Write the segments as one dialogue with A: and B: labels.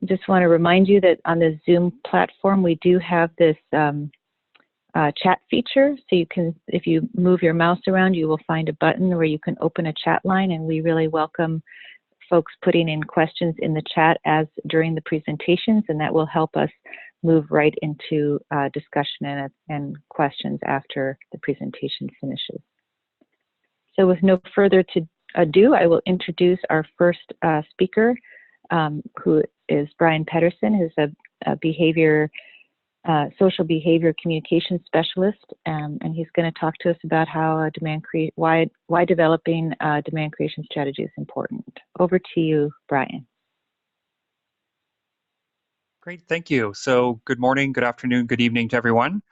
A: just want to remind you that on the Zoom platform, we do have this chat feature. So you can, if you move your mouse around, you will find a button where you can open a chat line, and we really welcome folks putting in questions in the chat as during the presentations, and that will help us move right into discussion and questions after the presentation finishes. So with no further ado, I will introduce our first speaker, who is Brian Pedersen, who's a social behavior communication specialist, and he's going to talk to us about how why developing a demand creation strategy is important. Over to you, Brian.
B: Great, thank you. So good morning, good afternoon, good evening to everyone.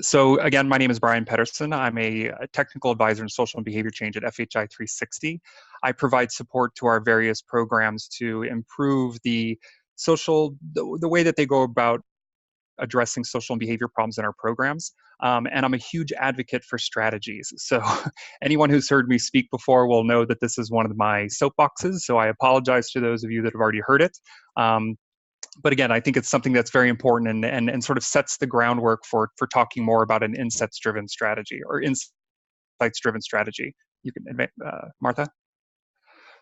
B: So again, my name is Brian Pedersen. I'm a technical advisor in social and behavior change at FHI 360. I provide support to our various programs to improve the way that they go about addressing social and behavior problems in our programs. And I'm a huge advocate for strategies. So anyone who's heard me speak before will know that this is one of my soapboxes. So I apologize to those of you that have already heard it. But again, I think it's something that's very important and sort of sets the groundwork for talking more about an insights-driven strategy or insights-driven strategy. You can admit, Martha?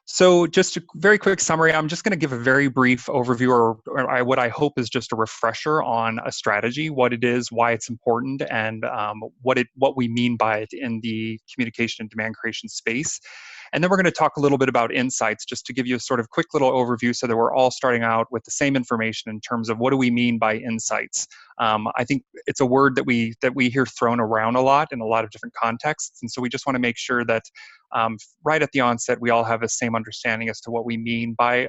B: So just a very quick summary, I'm just going to give a very brief overview or what I hope is just a refresher on a strategy, what it is, why it's important, and what we mean by it in the communication and demand creation space. And then we're going to talk a little bit about insights, just to give you a sort of quick little overview so that we're all starting out with the same information in terms of what do we mean by insights. I think it's a word that we hear thrown around a lot in a lot of different contexts, and so we just want to make sure that right at the onset we all have the same understanding as to what we mean by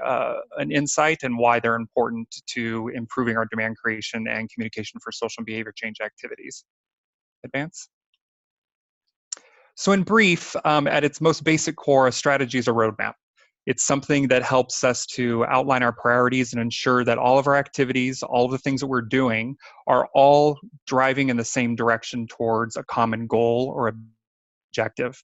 B: an insight and why they're important to improving our demand creation and communication for social and behavior change activities. Advance. So in brief, at its most basic core, a strategy is a roadmap. It's something that helps us to outline our priorities and ensure that all of our activities, all of the things that we're doing, are all driving in the same direction towards a common goal or objective.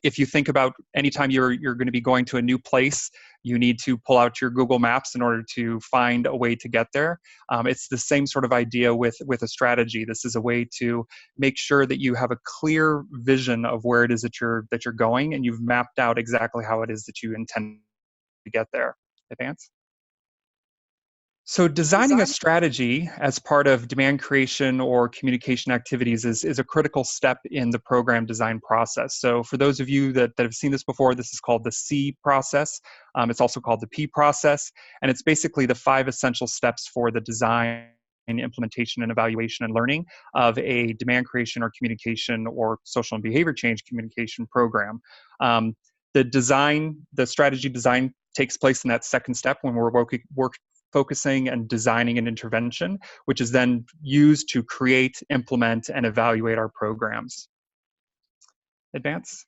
B: If you think about anytime you're going to be going to a new place, you need to pull out your Google Maps in order to find a way to get there. It's the same sort of idea with a strategy. This is a way to make sure that you have a clear vision of where it is that you're going, and you've mapped out exactly how it is that you intend to get there. Advance. So designing a strategy as part of demand creation or communication activities is a critical step in the program design process. So for those of you that have seen this before, this is called the C process. It's also called the P process, and it's basically the 5 essential steps for the design, implementation, and evaluation and learning of a demand creation or communication or social and behavior change communication program. The strategy design takes place in that second step when we're focusing and designing an intervention, which is then used to create, implement, and evaluate our programs. Advance.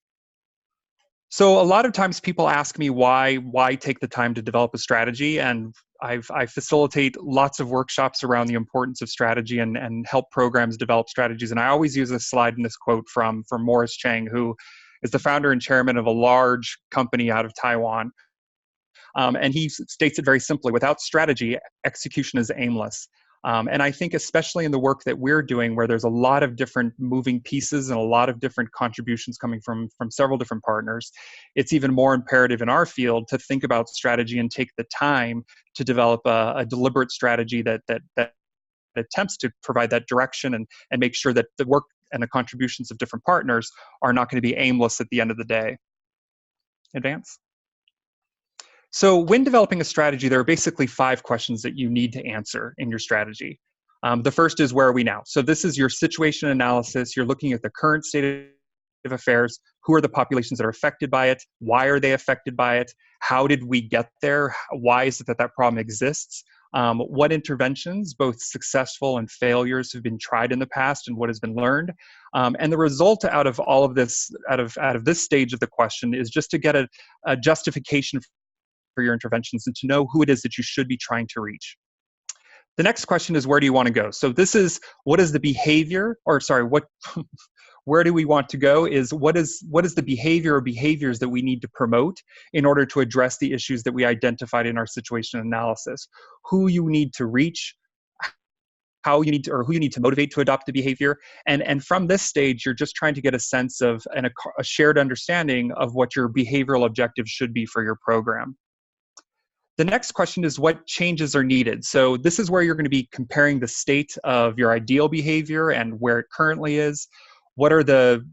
B: So a lot of times people ask me why take the time to develop a strategy, and I facilitate lots of workshops around the importance of strategy and help programs develop strategies. And I always use this slide and this quote from Morris Chang, who is the founder and chairman of a large company out of Taiwan. And he states it very simply: without strategy, execution is aimless. And I think especially in the work that we're doing, where there's a lot of different moving pieces and a lot of different contributions coming from several different partners, it's even more imperative in our field to think about strategy and take the time to develop a deliberate strategy that attempts to provide that direction and make sure that the work and the contributions of different partners are not going to be aimless at the end of the day. Advance. So when developing a strategy, there are basically 5 questions that you need to answer in your strategy. The first is, where are we now? So this is your situation analysis. You're looking at the current state of affairs. Who are the populations that are affected by it? Why are they affected by it? How did we get there? Why is it that problem exists? What interventions, both successful and failures, have been tried in the past, and what has been learned? And the result out of all of this, out of this stage of the question, is just to get a justification for your interventions and to know who it is that you should be trying to reach. The next question is, where do you want to go? So this is, what is the behavior, or sorry, what where do we want to go is what is the behavior or behaviors that we need to promote in order to address the issues that we identified in our situation analysis. Who you need to reach, how you need to, or who you need to motivate to adopt the behavior. And from this stage, you're just trying to get a sense of and a shared understanding of what your behavioral objectives should be for your program. The next question is what changes are needed. So this is where you're going to be comparing the state of your ideal behavior and where it currently is. What are the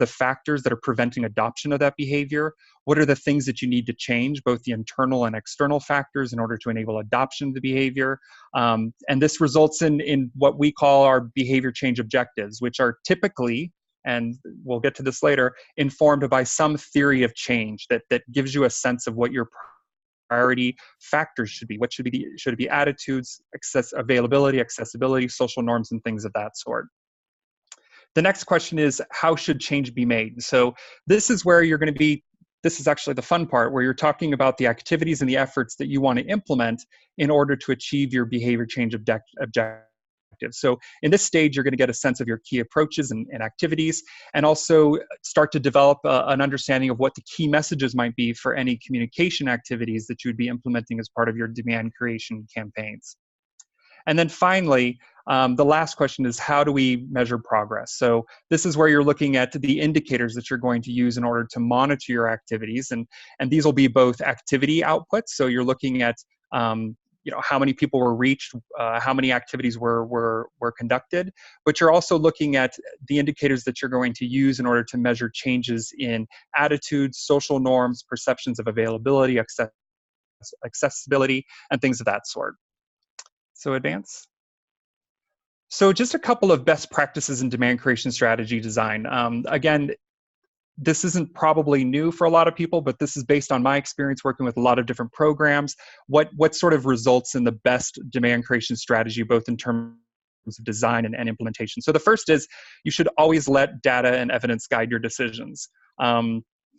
B: factors that are preventing adoption of that behavior? What are the things that you need to change, both the internal and external factors, in order to enable adoption of the behavior? And this results in what we call our behavior change objectives, which are typically, and we'll get to this later, informed by some theory of change that gives you a sense of what your priority factors should be. What should it be attitudes, availability, accessibility, social norms, and things of that sort. The next question is, how should change be made? So this is where you're going to be, this is actually the fun part, where you're talking about the activities and the efforts that you want to implement in order to achieve your behavior change objectives. So in this stage, you're going to get a sense of your key approaches and activities, and also start to develop an understanding of what the key messages might be for any communication activities that you would be implementing as part of your demand creation campaigns. And then finally, the last question is, how do we measure progress? So this is where you're looking at the indicators that you're going to use in order to monitor your activities. And these will be both activity outputs. So you're looking at how many people were reached, how many activities were conducted, but you're also looking at the indicators that you're going to use in order to measure changes in attitudes, social norms, perceptions of availability, accessibility, and things of that sort. So advance. So just a couple of best practices in demand creation strategy design. Again, this isn't probably new for a lot of people, but this is based on my experience working with a lot of different programs. What sort of results in the best demand creation strategy, both in terms of design and implementation? So the first is, you should always let data and evidence guide your decisions.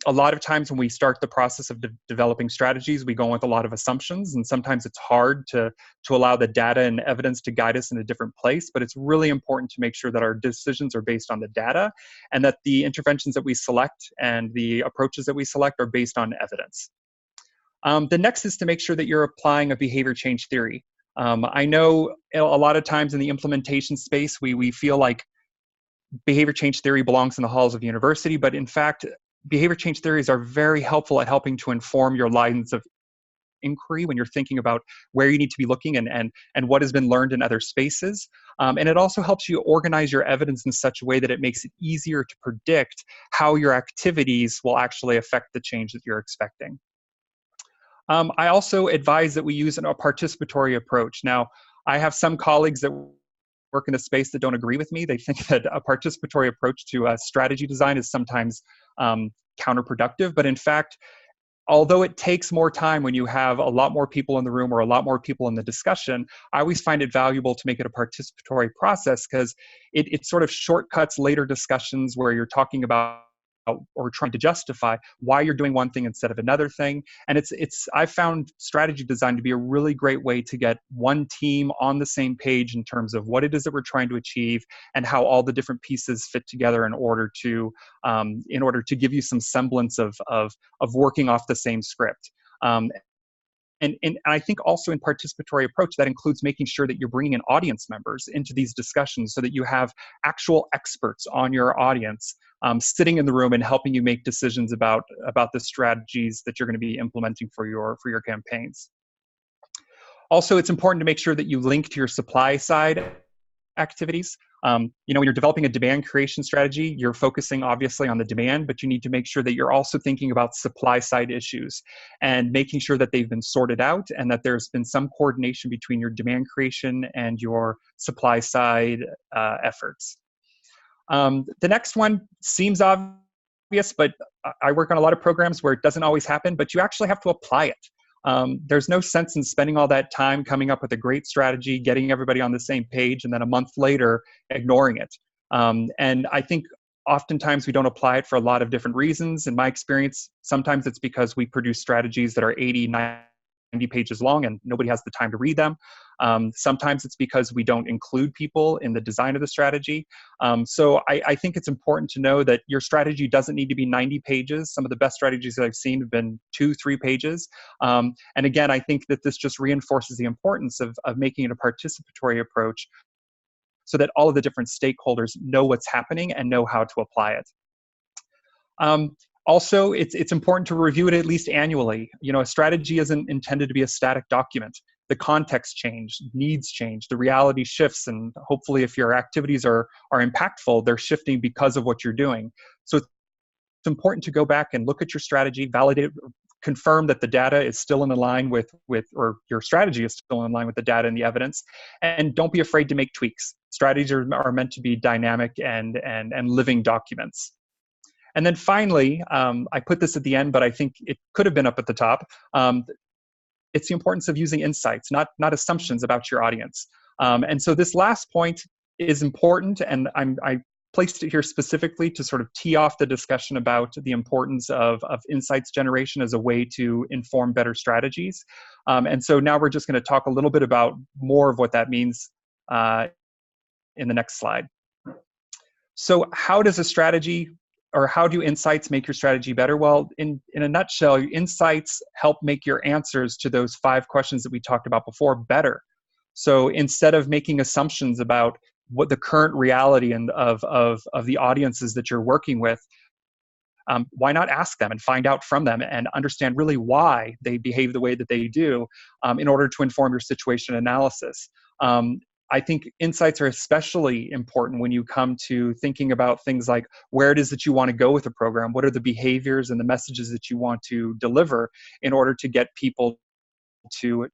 B: A lot of times when we start the process of developing strategies, we go with a lot of assumptions, and sometimes it's hard to allow the data and evidence to guide us in a different place, but it's really important to make sure that our decisions are based on the data, and that the interventions that we select and the approaches that we select are based on evidence. The next is to make sure that you're applying a behavior change theory. I know a lot of times in the implementation space, we feel like behavior change theory belongs in the halls of university, but in fact, behavior change theories are very helpful at helping to inform your lines of inquiry when you're thinking about where you need to be looking and what has been learned in other spaces. And it also helps you organize your evidence in such a way that it makes it easier to predict how your activities will actually affect the change that you're expecting. I also advise that we use a participatory approach. Now, I have some colleagues that work in a space that don't agree with me. They think that a participatory approach to strategy design is sometimes counterproductive, but in fact, although it takes more time when you have a lot more people in the room or a lot more people in the discussion, I always find it valuable to make it a participatory process, because it sort of shortcuts later discussions where you're talking about or trying to justify why you're doing one thing instead of another thing. And I've found strategy design to be a really great way to get one team on the same page in terms of what it is that we're trying to achieve and how all the different pieces fit together in order to give you some semblance of working off the same script. And I think also in participatory approach, that includes making sure that you're bringing in audience members into these discussions so that you have actual experts on your audience sitting in the room and helping you make decisions about the strategies that you're going to be implementing for your campaigns. Also, it's important to make sure that you link to your supply side activities. When you're developing a demand creation strategy, you're focusing obviously on the demand, but you need to make sure that you're also thinking about supply side issues and making sure that they've been sorted out and that there's been some coordination between your demand creation and your supply side efforts. The next one seems obvious, but I work on a lot of programs where it doesn't always happen, but you actually have to apply it. There's no sense in spending all that time coming up with a great strategy, getting everybody on the same page, and then a month later ignoring it. And I think oftentimes we don't apply it for a lot of different reasons. In my experience, sometimes it's because we produce strategies that are 80, pages long and nobody has the time to read them. Sometimes it's because we don't include people in the design of the strategy. So I think it's important to know that your strategy doesn't need to be 90 pages. Some of the best strategies that I've seen have been 2-3 pages. And again, I think that this just reinforces the importance of making it a participatory approach so that all of the different stakeholders know what's happening and know how to apply it. Also, it's important to review it at least annually. You know, a strategy isn't intended to be a static document. The context change, needs change, the reality shifts, and hopefully if your activities are impactful, they're shifting because of what you're doing. So it's important to go back and look at your strategy, validate, confirm that the data is still in line with or your strategy is still in line with the data and the evidence, and don't be afraid to make tweaks. Strategies are meant to be dynamic and living documents. And then finally, I put this at the end, but I think it could have been up at the top. It's the importance of using insights, not assumptions about your audience. And so this last point is important, and I placed it here specifically to sort of tee off the discussion about the importance of insights generation as a way to inform better strategies. And so now we're just going to talk a little bit about more of what that means in the next slide. So how does a strategy, or how do insights make your strategy better? Well, in a nutshell, insights help make your answers to those 5 questions that we talked about before better. So instead of making assumptions about what the current reality and of the audiences that you're working with, why not ask them and find out from them and understand really why they behave the way that they do in order to inform your situation analysis. I think insights are especially important when you come to thinking about things like where it is that you want to go with a program, what are the behaviors and the messages that you want to deliver in order to get people to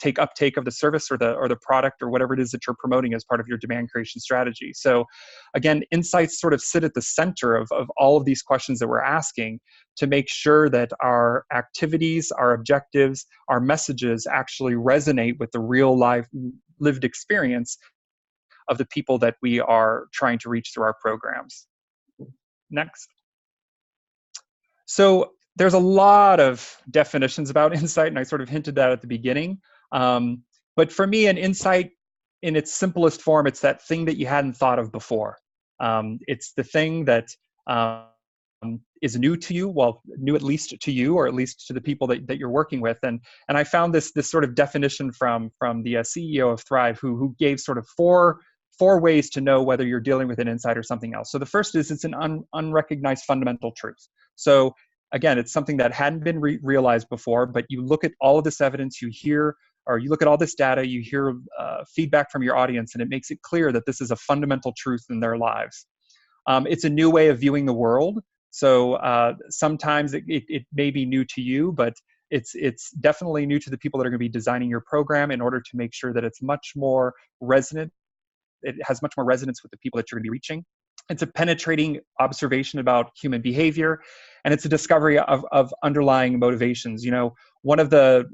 B: take uptake of the service or the product or whatever it is that you're promoting as part of your demand creation strategy. So again, insights sort of sit at the center of all of these questions that we're asking to make sure that our activities, our objectives, our messages actually resonate with the real life lived experience of the people that we are trying to reach through our programs. Next. So there's a lot of definitions about insight, and I sort of hinted that at the beginning. But for me, an insight in its simplest form, it's that thing that you hadn't thought of before. It's the thing that is new to you, well, new at least to you, or at least to the people that you're working with. And I found this sort of definition from the CEO of Thrive, who gave sort of four ways to know whether you're dealing with an insight or something else. So the first is it's an unrecognized fundamental truth. So again, it's something that hadn't been realized before, but you look at all of this evidence, you hear, or you look at all this data, you hear feedback from your audience, and it makes it clear that this is a fundamental truth in their lives. It's a new way of viewing the world. So sometimes it may be new to you, but it's definitely new to the people that are going to be designing your program in order to make sure that it's much more resonant. It has much more resonance with the people that you're going to be reaching. It's a penetrating observation about human behavior, and it's a discovery of underlying motivations. You know, one of the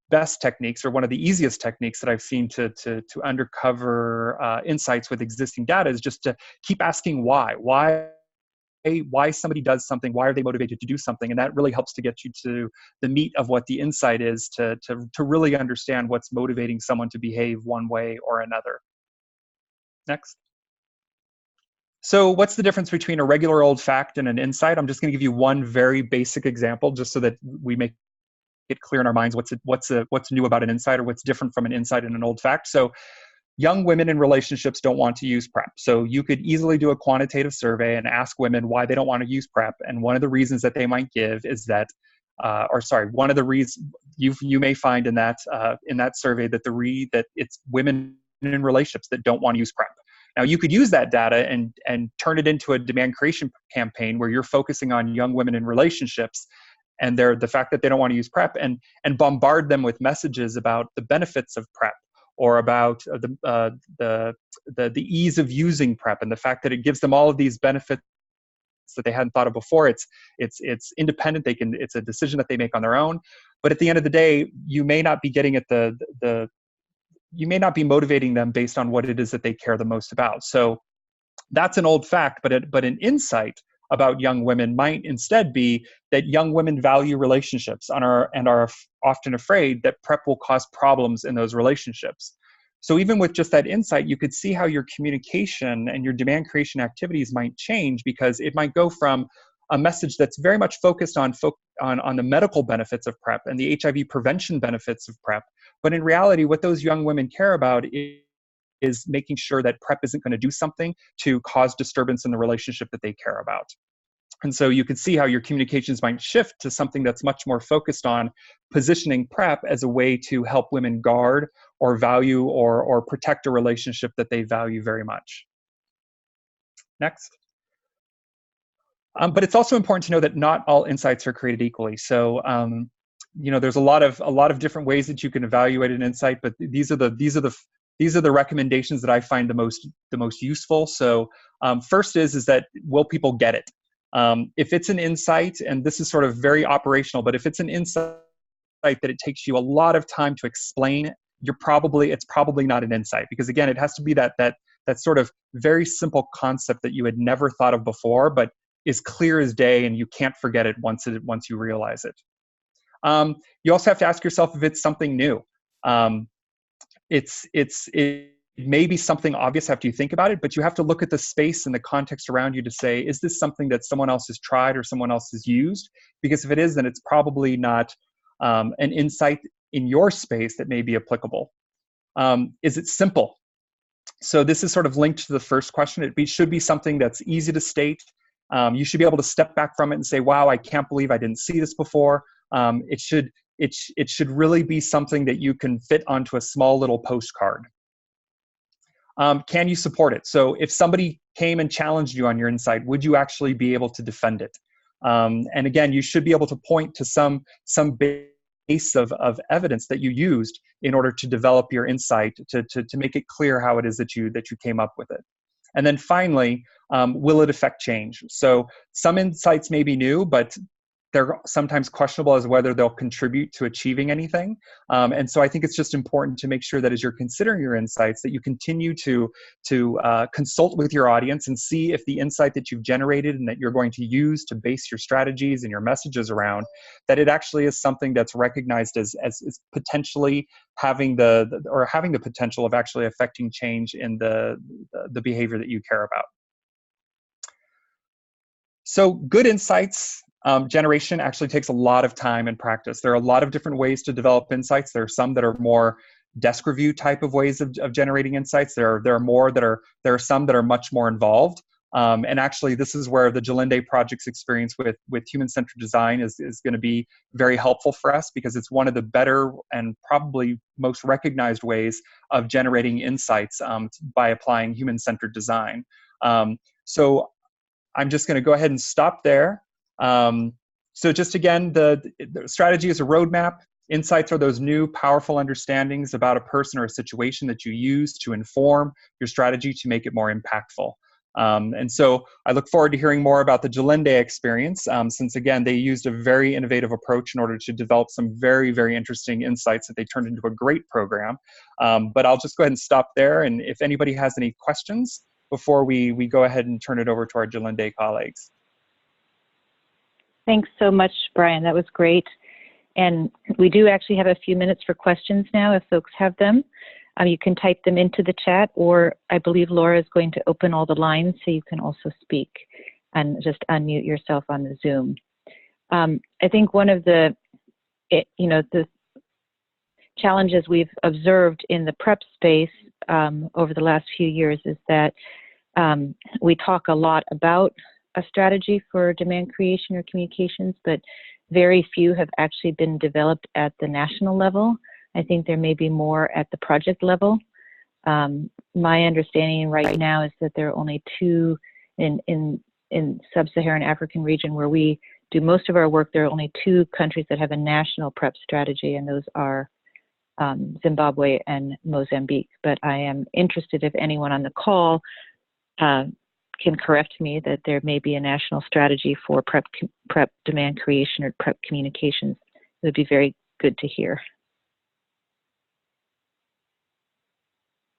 B: best techniques, or one of the easiest techniques that I've seen to uncover insights with existing data is just to keep asking why somebody does something, why are they motivated to do something, and that really helps to get you to the meat of what the insight is, to really understand what's motivating someone to behave one way or another. Next. So what's the difference between a regular old fact and an insight? I'm just going to give you one very basic example just so that we make it clear in our minds what's new about an insight, or what's different from an insight and an old fact. So young women in relationships don't want to use PrEP. So you could easily do a quantitative survey and ask women why they don't want to use PrEP. And one of the reasons that they might give is that, one of the reasons you may find in that survey that it's women in relationships that don't want to use PrEP. Now you could use that data and turn it into a demand creation campaign where you're focusing on young women in relationships and the fact that they don't want to use PrEP, and bombard them with messages about the benefits of PrEP, or about the ease of using PrEP, and the fact that it gives them all of these benefits that they hadn't thought of before. It's independent. It's a decision that they make on their own. But at the end of the day, you may not be getting at you may not be motivating them based on what it is that they care the most about. So that's an old fact, but an insight about young women might instead be that young women value relationships and are often afraid that PrEP will cause problems in those relationships. So even with just that insight, you could see how your communication and your demand creation activities might change, because it might go from a message that's very much focused on the medical benefits of PrEP and the HIV prevention benefits of PrEP. But in reality, what those young women care about is making sure that PrEP isn't going to do something to cause disturbance in the relationship that they care about. And so you can see how your communications might shift to something that's much more focused on positioning PrEP as a way to help women guard or value or protect a relationship that they value very much. Next. But it's also important to know that not all insights are created equally. So there's a lot of different ways that you can evaluate an insight, but these are the recommendations that I find the most useful. So first is that will people get it? If it's an insight, and this is sort of very operational, but if it's an insight that it takes you a lot of time to explain, it's probably not an insight, because again, it has to be that sort of very simple concept that you had never thought of before, but is clear as day, and you can't forget it once you realize it. You also have to ask yourself if it's something new. It may be something obvious after you think about it, but you have to look at the space and the context around you to say, is this something that someone else has tried or someone else has used? Because if it is, then it's probably not an insight in your space that may be applicable. Is it simple? So this is sort of linked to the first question. It should be something that's easy to state. You should be able to step back from it and say, wow, I can't believe I didn't see this before. It should really be something that you can fit onto a small little postcard. Can you support it? So if somebody came and challenged you on your insight, would you actually be able to defend it? And again, you should be able to point to some base of evidence that you used in order to develop your insight, to make it clear how it is that you came up with it. And then finally, will it affect change? So some insights may be new, but they're sometimes questionable as whether they'll contribute to achieving anything. And so I think it's just important to make sure that as you're considering your insights, that you continue to consult with your audience and see if the insight that you've generated and that you're going to use to base your strategies and your messages around, that it actually is something that's recognized as potentially having the potential of actually affecting change in the behavior that you care about. So good insights generation actually takes a lot of time and practice. There are a lot of different ways to develop insights. There are some that are more desk review type of ways of generating insights. There are some that are much more involved. And actually, this is where the Gelinde Project's experience with human-centered design is going to be very helpful for us, because it's one of the better and probably most recognized ways of generating insights by applying human-centered design. So I'm just going to go ahead and stop there. So just again, the strategy is a roadmap. Insights are those new, powerful understandings about a person or a situation that you use to inform your strategy to make it more impactful. And so I look forward to hearing more about the Gelinde experience, since again, they used a very innovative approach in order to develop some very, very interesting insights that they turned into a great program. But I'll just go ahead and stop there. And if anybody has any questions before we go ahead and turn it over to our Gelinde colleagues.
A: Thanks so much, Brian. That was great. And we do actually have a few minutes for questions now, if folks have them. You can type them into the chat, or I believe Laura is going to open all the lines so you can also speak and just unmute yourself on the Zoom. I think one of the challenges we've observed in the PrEP space over the last few years is that we talk a lot about a strategy for demand creation or communications, but very few have actually been developed at the national level. I think there may be more at the project level. My understanding right now is that there are only two in sub-Saharan African region where we do most of our work. There are only two countries that have a national PrEP strategy, and those are Zimbabwe and Mozambique. But I am interested if anyone on the call can correct me that there may be a national strategy for PrEP demand creation or PrEP communications. It would be very good to hear.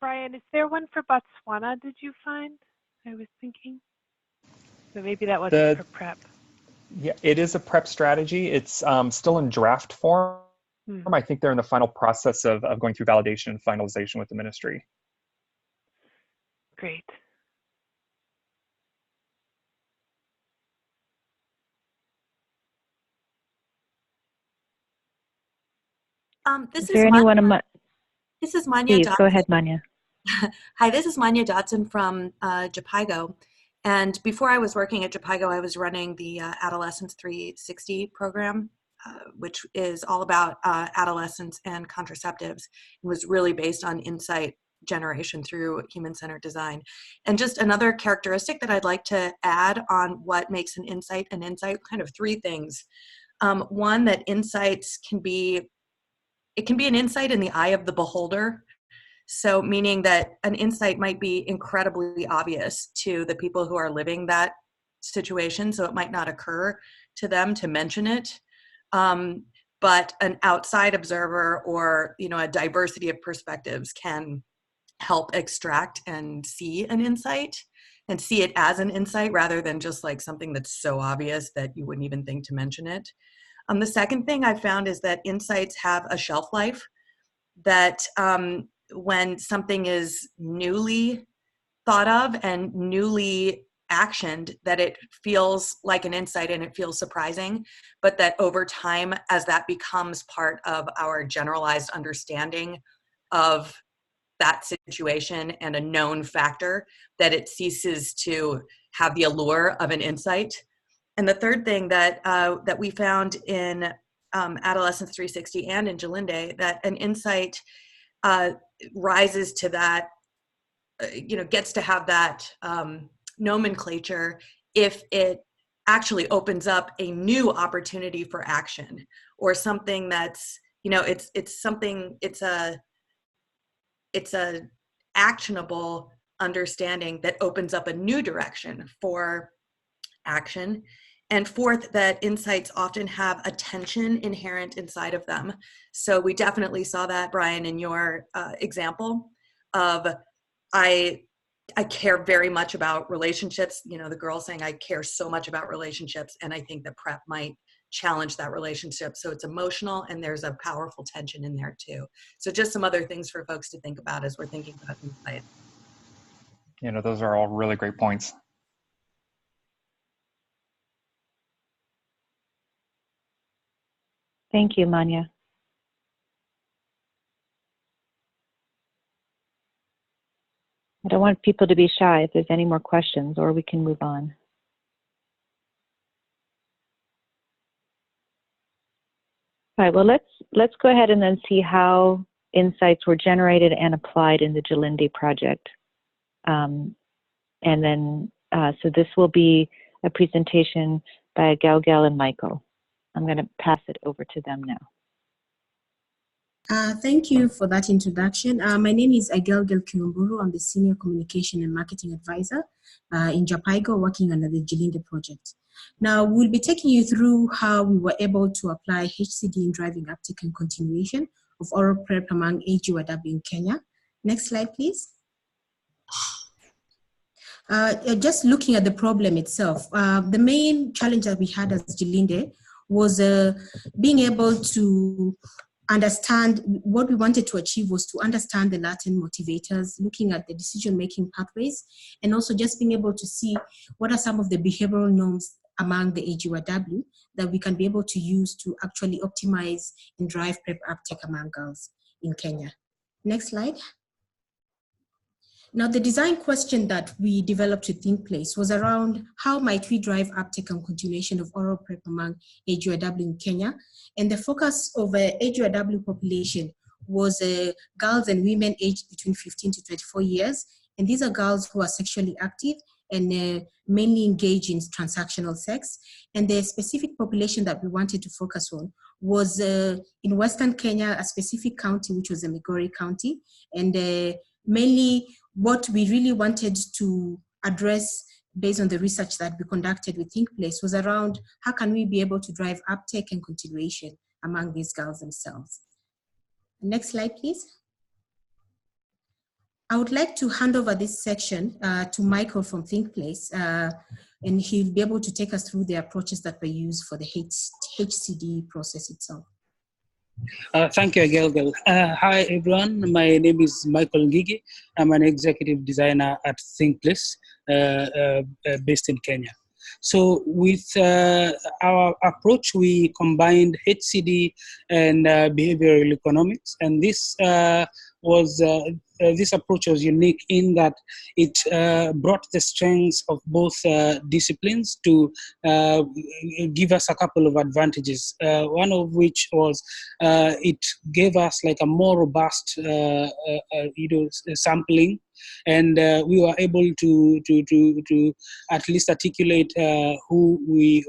C: Brian, is there one for Botswana, did you find? I was thinking. So maybe that wasn't for prep.
B: Yeah, it is a prep strategy. It's still in draft form. I think they're in the final process of going through validation and finalization with the ministry.
C: Great.
D: This
A: is there anyone
D: This is Manya
A: Please,
D: Dodson.
A: go ahead, Manya.
D: Hi, this is Manya Dodson from JPIGO. And before I was working at JPIGO, I was running the Adolescence 360 program, which is all about adolescents and contraceptives. It was really based on insight generation through human-centered design. And just another characteristic that I'd like to add on what makes an insight, kind of three things. One, that insights can be an insight in the eye of the beholder. So meaning that an insight might be incredibly obvious to the people who are living that situation, so it might not occur to them to mention it. But an outside observer or a diversity of perspectives can help extract and see an insight and see it as an insight rather than just like something that's so obvious that you wouldn't even think to mention it. The second thing I found is that insights have a shelf life, that when something is newly thought of and newly actioned, that it feels like an insight and it feels surprising, but that over time, as that becomes part of our generalized understanding of that situation and a known factor, that it ceases to have the allure of an insight. And the third thing that that we found in Adolescence 360 and in Jalinde, that an insight rises to that, gets to have that nomenclature if it actually opens up a new opportunity for action, or something that's, it's a actionable understanding that opens up a new direction for action. And fourth, that insights often have a tension inherent inside of them. So we definitely saw that, Brian, in your example of, I care very much about relationships, the girl saying, I care so much about relationships, and I think that prep might challenge that relationship. So it's emotional, and there's a powerful tension in there too. So just some other things for folks to think about as we're thinking about insight.
B: Those are all really great points.
A: Thank you, Manya. I don't want people to be shy if there's any more questions, or we can move on. All right, well, let's go ahead and then see how insights were generated and applied in the Jalinde project. And then, so this will be a presentation by Gaugel and Michael. I'm going to pass it over to them now.
E: Thank you for that introduction. My name is Gaugel Kirumburu. I'm the Senior Communication and Marketing Advisor in JPIGO, working under the Jalinde project. Now, we'll be taking you through how we were able to apply HCD in driving uptake and continuation of oral PrEP among AGYW in Kenya. Next slide, please. Just looking at the problem itself, the main challenge that we had as Jalinde was being able to understand what we wanted to achieve was to understand the latent motivators, looking at the decision-making pathways, and also just being able to see what are some of the behavioral norms among the AGYW that we can be able to use to actually optimize and drive PrEP uptake among girls in Kenya. Next slide. Now, the design question that we developed to ThinkPlace was around how might we drive uptake and continuation of oral PrEP among AGYW in Kenya. And the focus of the AGYW population was girls and women aged between 15 to 24 years. And these are girls who are sexually active and mainly engage in transactional sex. And the specific population that we wanted to focus on was in Western Kenya, a specific county, which was Migori County. And mainly what we really wanted to address based on the research that we conducted with ThinkPlace was around how can we be able to drive uptake and continuation among these girls themselves. Next slide, please. I would like to hand over this section to Michael from ThinkPlace and he'll be able to take us through the approaches that were used for the HCD process itself.
C: Thank you, Gelgel. Hi, everyone. My name is Michael Ngigi. I'm an executive designer at ThinkPlace, based in Kenya. So with our approach, we combined HCD and behavioral economics, and this approach was unique in that it brought the strengths of both disciplines to give us a couple of advantages. One of which was it gave us like a more robust sampling, and we were able to at least articulate who we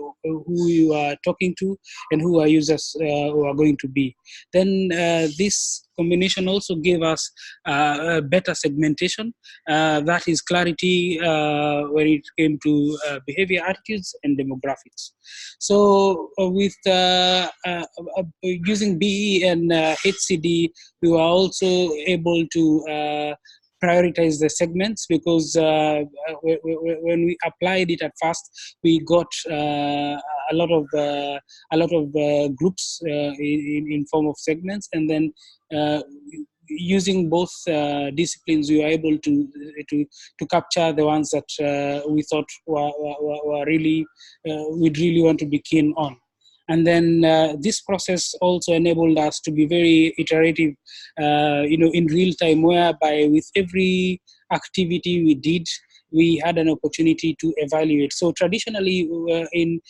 C: are talking to and who our users who are going to be. Then this combination also gave us better segmentation, that is clarity when it came to behavior, attitudes, and demographics. So with using BE and HCD, we were also able to prioritize the segments, because when we applied it at first, we got a lot of groups in form of segments, and then using both disciplines, we were able to capture the ones that we thought were really we'd really want to be keen on. And then this process also enabled us to be very iterative, in real time, whereby with every activity we did, we had an opportunity to evaluate. So traditionally, when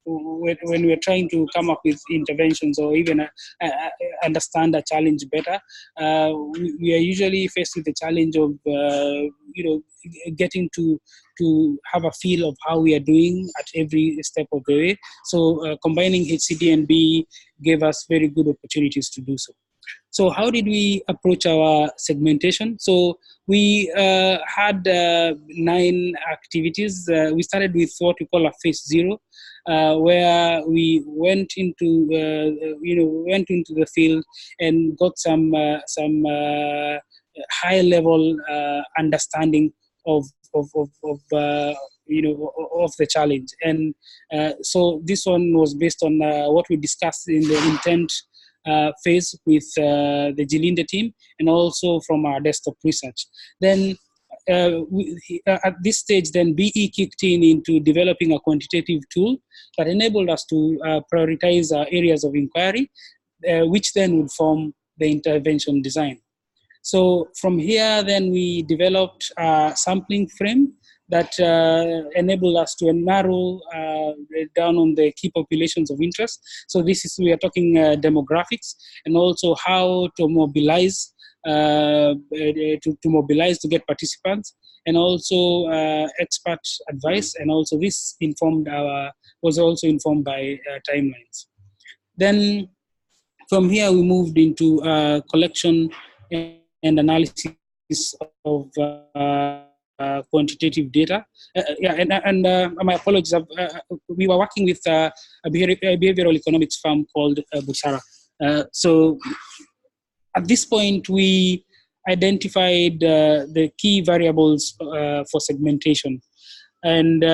C: we're trying to come up with interventions or even understand a challenge better, we are usually faced with the challenge of getting to have a feel of how we are doing at every step of the way. So combining HCD and BE gave us very good opportunities to do so. So how did we approach our segmentation? So we had 9 activities. We started with what we call a phase 0, where we went into the field and got some high level understanding of the challenge. And so this one was based on what we discussed in the intent phase with the Gilinde team, and also from our desktop research. Then at this stage, then BE kicked into developing a quantitative tool that enabled us to prioritize our areas of inquiry, which then would form the intervention design. So from here, then we developed a sampling frame that enabled us to narrow down on the key populations of interest. So we are talking demographics, and also how to mobilize to get participants, and also expert advice, and also this was also informed by timelines. Then from here we moved into collection and analysis of quantitative data. And my apologies, we were working with a behavioral economics firm called Busara. So at this point, we identified the key variables for segmentation. And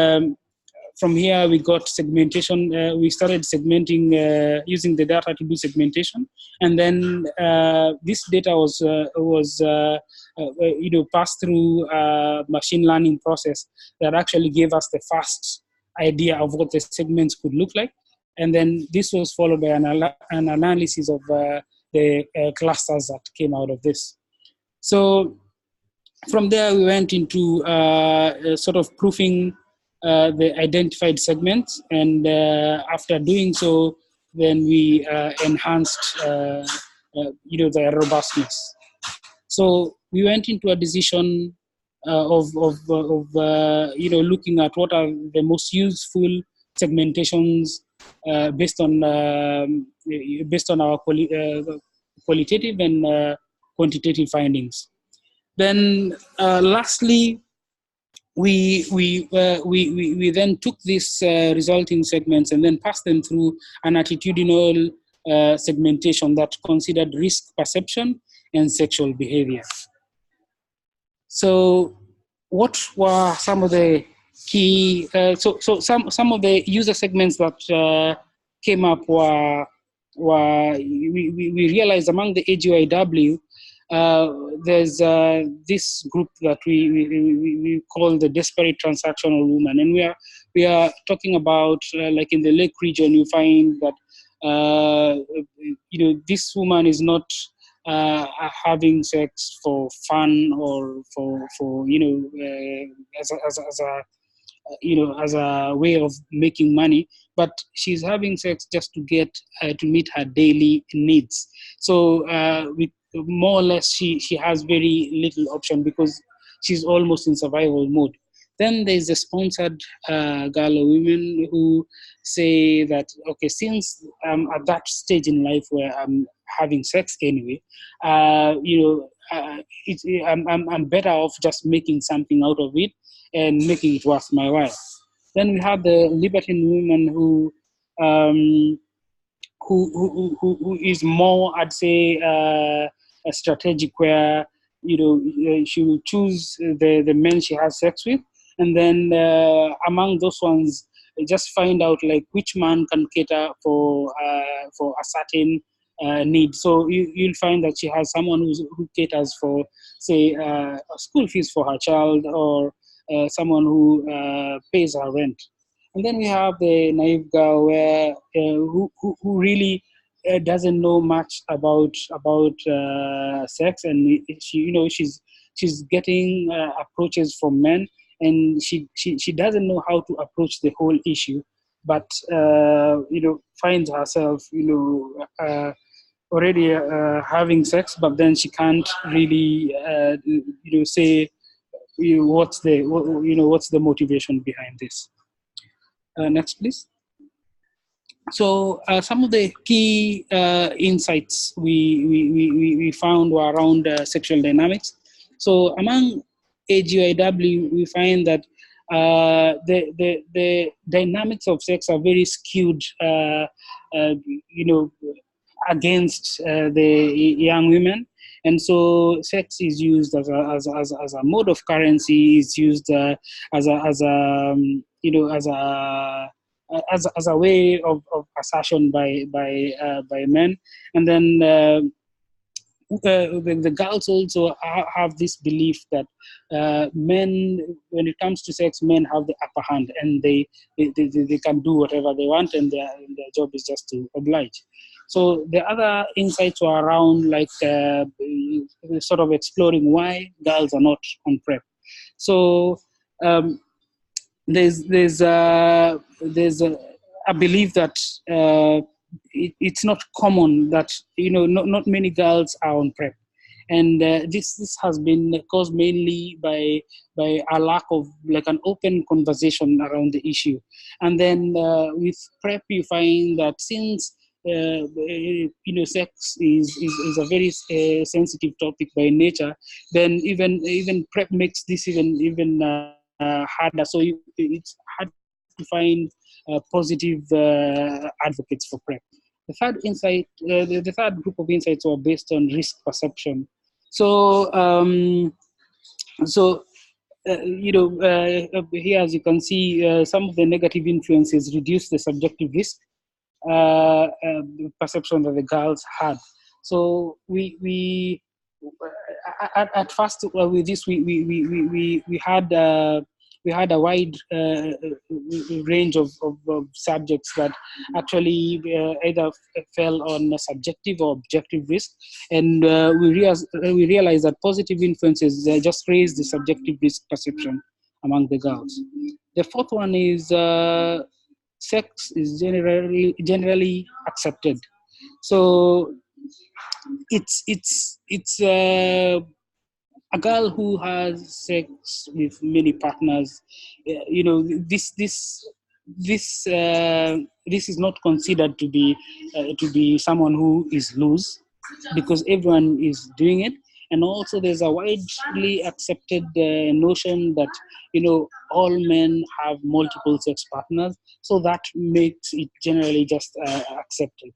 C: from here, we got segmentation. We started segmenting using the data to do segmentation, and then this data was passed through a machine learning process that actually gave us the first idea of what the segments could look like, and then this was followed by an analysis of the clusters that came out of this. So from there, we went into sort of proofing the identified segments, and after doing so, then we enhanced the robustness. So we went into a decision of looking at what are the most useful segmentations based on our qualitative and quantitative findings. Then lastly, we then took these resulting segments and then passed them through an attitudinal segmentation that considered risk perception and sexual behavior. So what were some of the key? So some of the user segments that came up were we realized among the AGYW. There's this group that we call the desperate transactional woman, and we are talking about like in the Lake region. You find that this woman is not having sex for fun or for as a way of making money, but she's having sex just to get to meet her daily needs. So more or less she has very little option because she's almost in survival mode. Then there's the sponsored girl or women who say that, okay, since I'm at that stage in life where I'm having sex anyway, I'm better off just making something out of it and making it worth my while. Then we have the libertine woman who is more, I'd say, a strategic, where she will choose the men she has sex with, and then among those ones, just find out like which man can cater for a certain need. So you'll find that she has someone who caters for, say, school fees for her child, or someone who pays her rent. And then we have the naive girl where who really doesn't know much about sex, and she's getting approaches from men, and she doesn't know how to approach the whole issue, but finds herself already having sex, but then she can't really say what's the motivation behind this. Next, please. So some of the key insights we found were around sexual dynamics. So among AGYW, we find that the dynamics of sex are very skewed, against the young women. And so sex is used as a mode of currency, is used as a way of assertion by men. And then the girls also have this belief that men, when it comes to sex, men have the upper hand, and they can do whatever they want, and their job is just to oblige. So the other insights were around like sort of exploring why girls are not on PrEP. So there's a belief that it's not common that not many girls are on PrEP, and this has been caused mainly by a lack of like an open conversation around the issue. And then with PrEP, you find that since sex is a very sensitive topic by nature, then even PrEP makes this even harder. So it's hard to find positive advocates for PrEP. The third insight, the third group of insights were based on risk perception. So here, as you can see, some of the negative influences reduce the subjective risk perception that the girls had. So we at first with this we had a wide range of subjects that actually either fell on a subjective or objective risk, and we realized that positive influences just raised the subjective risk perception among the girls. The fourth one is sex is generally accepted. So it's a girl who has sex with many partners, this is not considered to be someone who is loose, because everyone is doing it. And also there's a widely accepted notion that all men have multiple sex partners, so that makes it generally just accepted.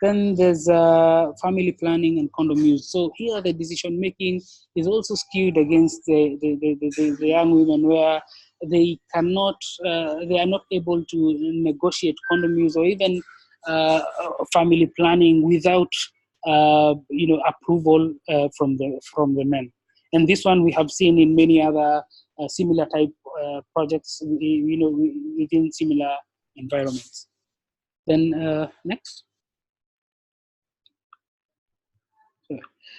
C: Then there's family planning and condom use. So here the decision making is also skewed against the young women, where they cannot, they are not able to negotiate condom use or even family planning without approval from the men. And this one we have seen in many other similar type projects, within similar environments. Then next.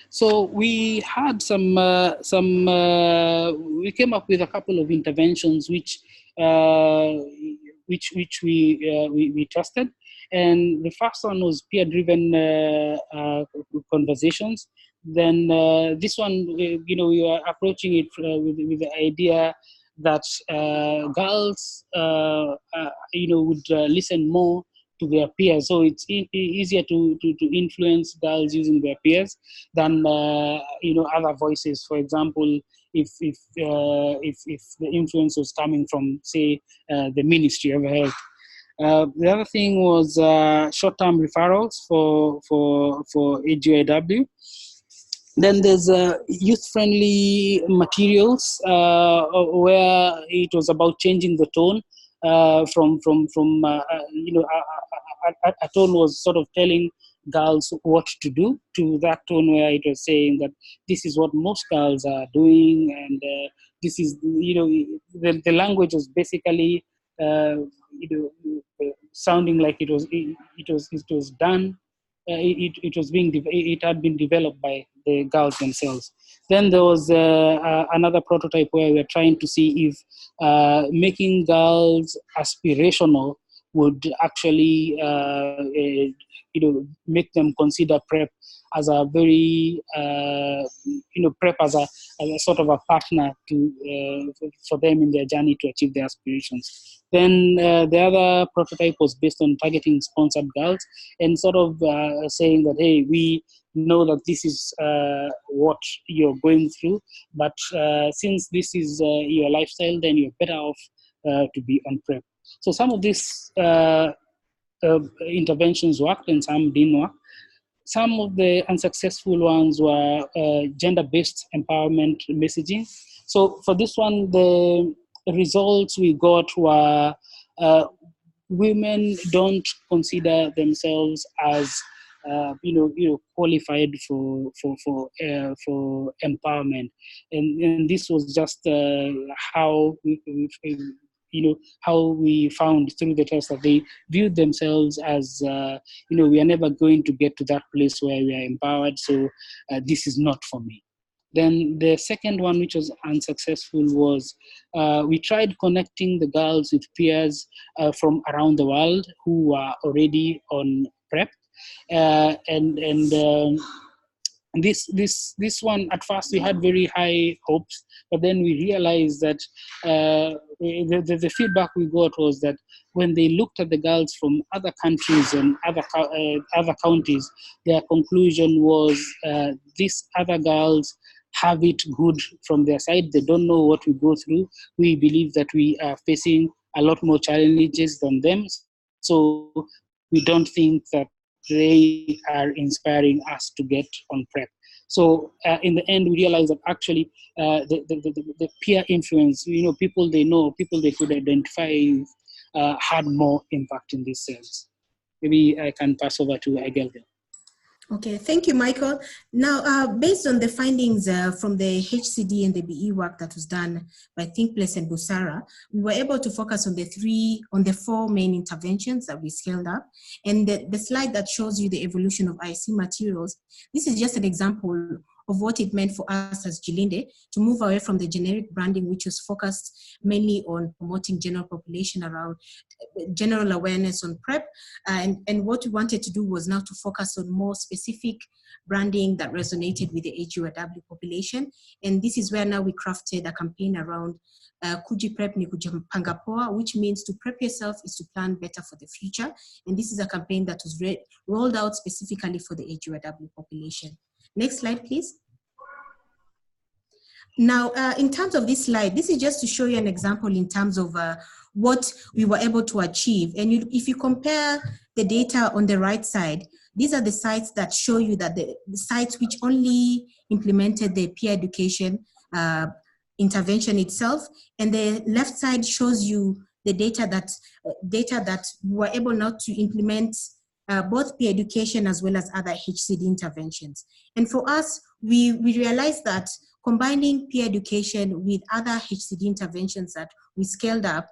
C: So we had we came up with a couple of interventions which we trusted, and the first one was peer-driven conversations. Then this one, we were approaching it with the idea that girls, would listen more to their peers. So it's easier to influence girls using their peers than other voices. For example, if the influence was coming from, say, the Ministry of Health. The other thing was short-term referrals for AGIW. Then there's youth-friendly materials where it was about changing the tone from a tone was sort of telling girls what to do, to that tone where it was saying that this is what most girls are doing, and this is, the language was basically sounding like it was done. It had been developed by the girls themselves. Then there was another prototype where we were trying to see if making girls aspirational would actually make them consider PrEP as a very PrEP as a sort of a partner to for them in their journey to achieve their aspirations. Then the other prototype was based on targeting sponsored girls and sort of saying that, hey, we know that this is what you're going through, but since this is your lifestyle, then you're better off to be on PrEP. So some of these interventions worked and some didn't work. Some of the unsuccessful ones were gender-based empowerment messaging. So for this one, the results we got were women don't consider themselves as qualified for empowerment, and this was just how we found through the test that they viewed themselves as we are never going to get to that place where we are empowered, so this is not for me. Then the second one, which was unsuccessful, was we tried connecting the girls with peers from around the world who are already on PrEP. This one, at first we had very high hopes, but then we realized that the feedback we got was that when they looked at the girls from other countries and other counties, their conclusion was these other girls have it good from their side. They don't know what we go through. We believe that we are facing a lot more challenges than them, so we don't think that they are inspiring us to get on PrEP. So in the end, we realized that actually the peer influence, people they know, people they could identify had more impact in this sense. Maybe I can pass over to Agelvia.
E: Okay, thank you, Michael. Now, based on the findings from the HCD and the BE work that was done by ThinkPlace and Busara, we were able to focus on the four main interventions that we scaled up. And the slide that shows you the evolution of IC materials, this is just an example of what it meant for us as Jilinde to move away from the generic branding, which was focused mainly on promoting general population around general awareness on PrEP. And what we wanted to do was now to focus on more specific branding that resonated with the AGYW population. And this is where now we crafted a campaign around Kuji Prep ni kujipanga poa, which means to prep yourself is to plan better for the future. And this is a campaign that was rolled out specifically for the AGYW population. Next slide, please. Now, in terms of this slide, this is just to show you an example in terms of what we were able to achieve. And if you compare the data on the right side, these are the sites that show you that the sites which only implemented the peer education intervention itself, and the left side shows you the data that we were able not to implement both peer education as well as other HCD interventions. And for us, we realized that combining peer education with other HCD interventions that we scaled up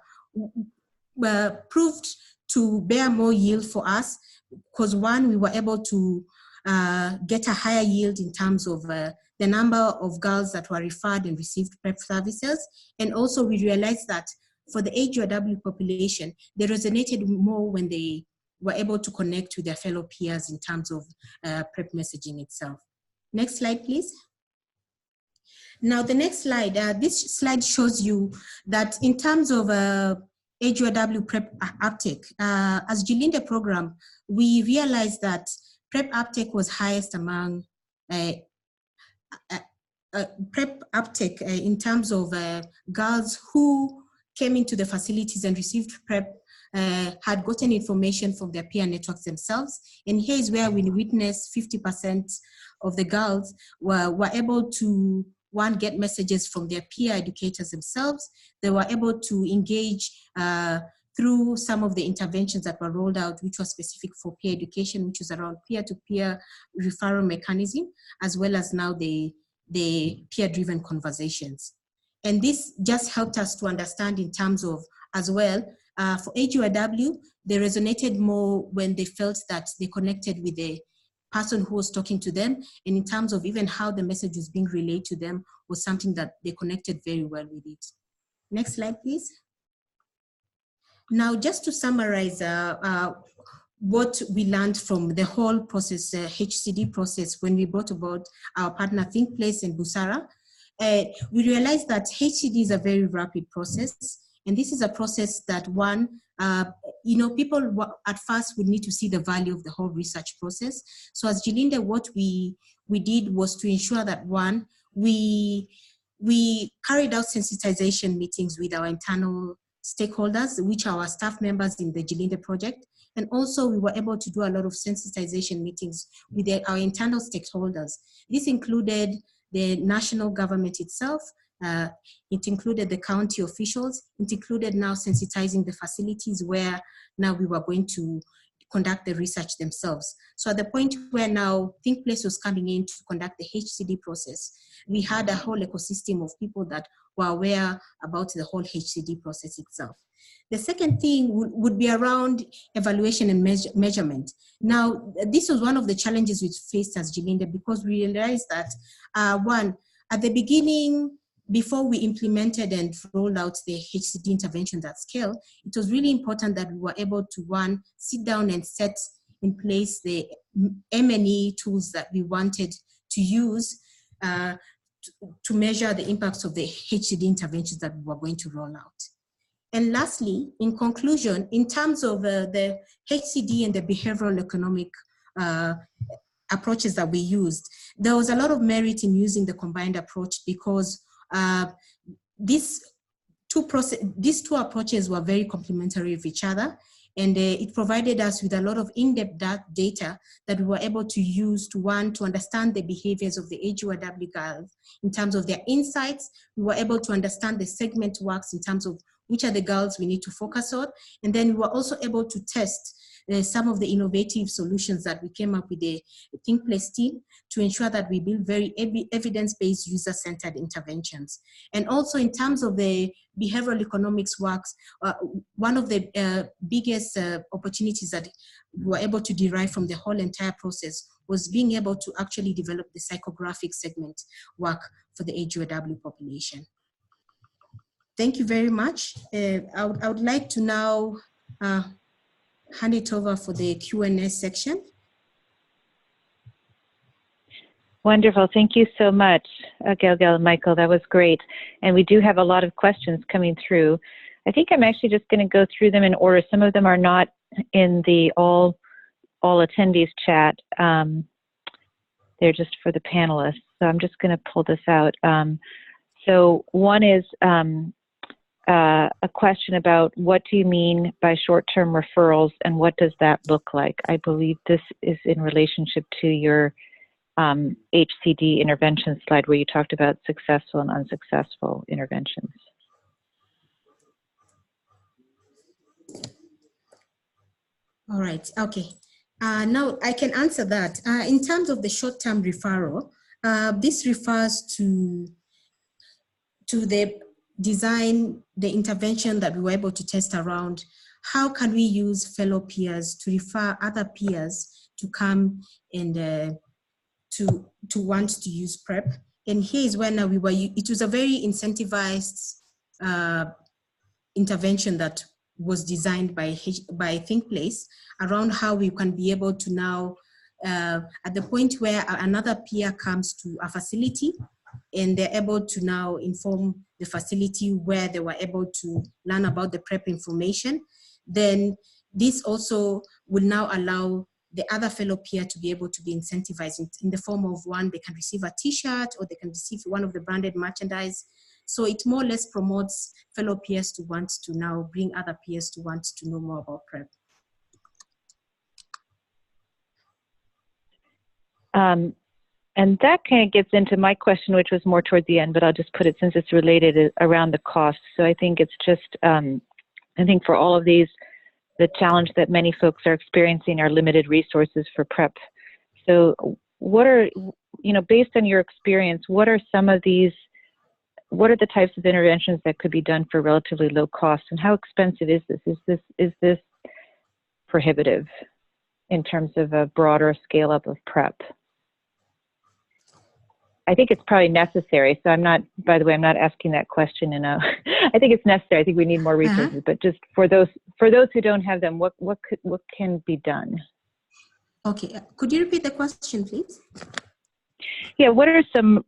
E: proved to bear more yield for us, because one, we were able to get a higher yield in terms of the number of girls that were referred and received PrEP services. And also we realized that for the AGOW population, they resonated more when they were able to connect with their fellow peers in terms of PrEP messaging itself. Next slide, please. Now the next slide, this slide shows you that in terms of AGOW PrEP uptake, as Gilinde program, we realized that PrEP uptake was highest among PrEP uptake in terms of girls who came into the facilities and received PrEP had gotten information from their peer networks themselves. And here is where we witnessed 50% of the girls were able to, one, get messages from their peer educators themselves. They were able to engage through some of the interventions that were rolled out, which was specific for peer education, which was around peer-to-peer referral mechanism, as well as now the peer-driven conversations. And this just helped us to understand in terms of, as well, for AGOW, they resonated more when they felt that they connected with the person who was talking to them, and in terms of even how the message was being relayed to them was something that they connected very well with it. Next slide, please. Now, just to summarize what we learned from the whole process, HCD process, when we brought about our partner ThinkPlace and Busara, we realized that HCD is a very rapid process. And this is a process that one, people at first would need to see the value of the whole research process. So as Gilinde, what we did was to ensure that one, we carried out sensitization meetings with our internal stakeholders, which are our staff members in the Gilinde project. And also we were able to do a lot of sensitization meetings with our internal stakeholders. This included the national government itself. It included the county officials. It included now sensitizing the facilities where now we were going to conduct the research themselves. So at the point where now ThinkPlace was coming in to conduct the HCD process, we had a whole ecosystem of people that were aware about the whole HCD process itself. The second thing would be around evaluation and measurement. Now, this was one of the challenges we faced as Gilinde, because we realized that, one, at the beginning, before we implemented and rolled out the HCD interventions at scale, it was really important that we were able to, one, sit down and set in place the M&E tools that we wanted to use to measure the impacts of the HCD interventions that we were going to roll out. And lastly, in conclusion, in terms of the HCD and the behavioral economic approaches that we used, there was a lot of merit in using the combined approach, because these two approaches were very complementary of each other, and it provided us with a lot of in-depth data that we were able to use to, one, to understand the behaviors of the AGOW girls in terms of their insights. We were able to understand the segment works in terms of which are the girls we need to focus on, and then we were also able to test some of the innovative solutions that we came up with the ThinkPlace team to ensure that we build very evidence-based, user-centered interventions. And also in terms of the behavioral economics works, one of the biggest opportunities that we were able to derive from the whole entire process was being able to actually develop the psychographic segment work for the AGOW population. Thank you very much. I would like to now hand it over for the Q&A section.
A: Wonderful. Thank you so much, Gail and Michael. That was great. And we do have a lot of questions coming through. I think I'm actually just going to go through them in order. Some of them are not in the all attendees chat. They're just for the panelists. So I'm just going to pull this out. So one is, a question about what do you mean by short-term referrals and what does that look like? I believe this is in relationship to your HCD intervention slide where you talked about successful and unsuccessful interventions.
E: All right, okay. Now I can answer that. In terms of the short-term referral, this refers to the design, the intervention that we were able to test around. How can we use fellow peers to refer other peers to come and to want to use PrEP? And here is when it was a very incentivized intervention that was designed by ThinkPlace around how we can be able to now, at the point where another peer comes to a facility and they're able to now inform the facility where they were able to learn about the PrEP information, then this also will now allow the other fellow peer to be able to be incentivized in the form of one, they can receive a t-shirt or they can receive one of the branded merchandise. So it more or less promotes fellow peers to want to now bring other peers to want to know more about PrEP.
A: And that kind of gets into my question, which was more toward the end, but I'll just put it since it's related around the cost. So I think it's just, I think for all of these, the challenge that many folks are experiencing are limited resources for PrEP. So what are, based on your experience, what are some of these, what are the types of interventions that could be done for relatively low cost, and how expensive is this? Is this prohibitive in terms of a broader scale up of PrEP? I think it's probably necessary. So I'm not, by the way, I'm not asking that question in a, I think it's necessary. I think we need more resources, but just for those who don't have them, what can be done?
E: Okay, could you repeat the question, please?
A: Yeah, what are some,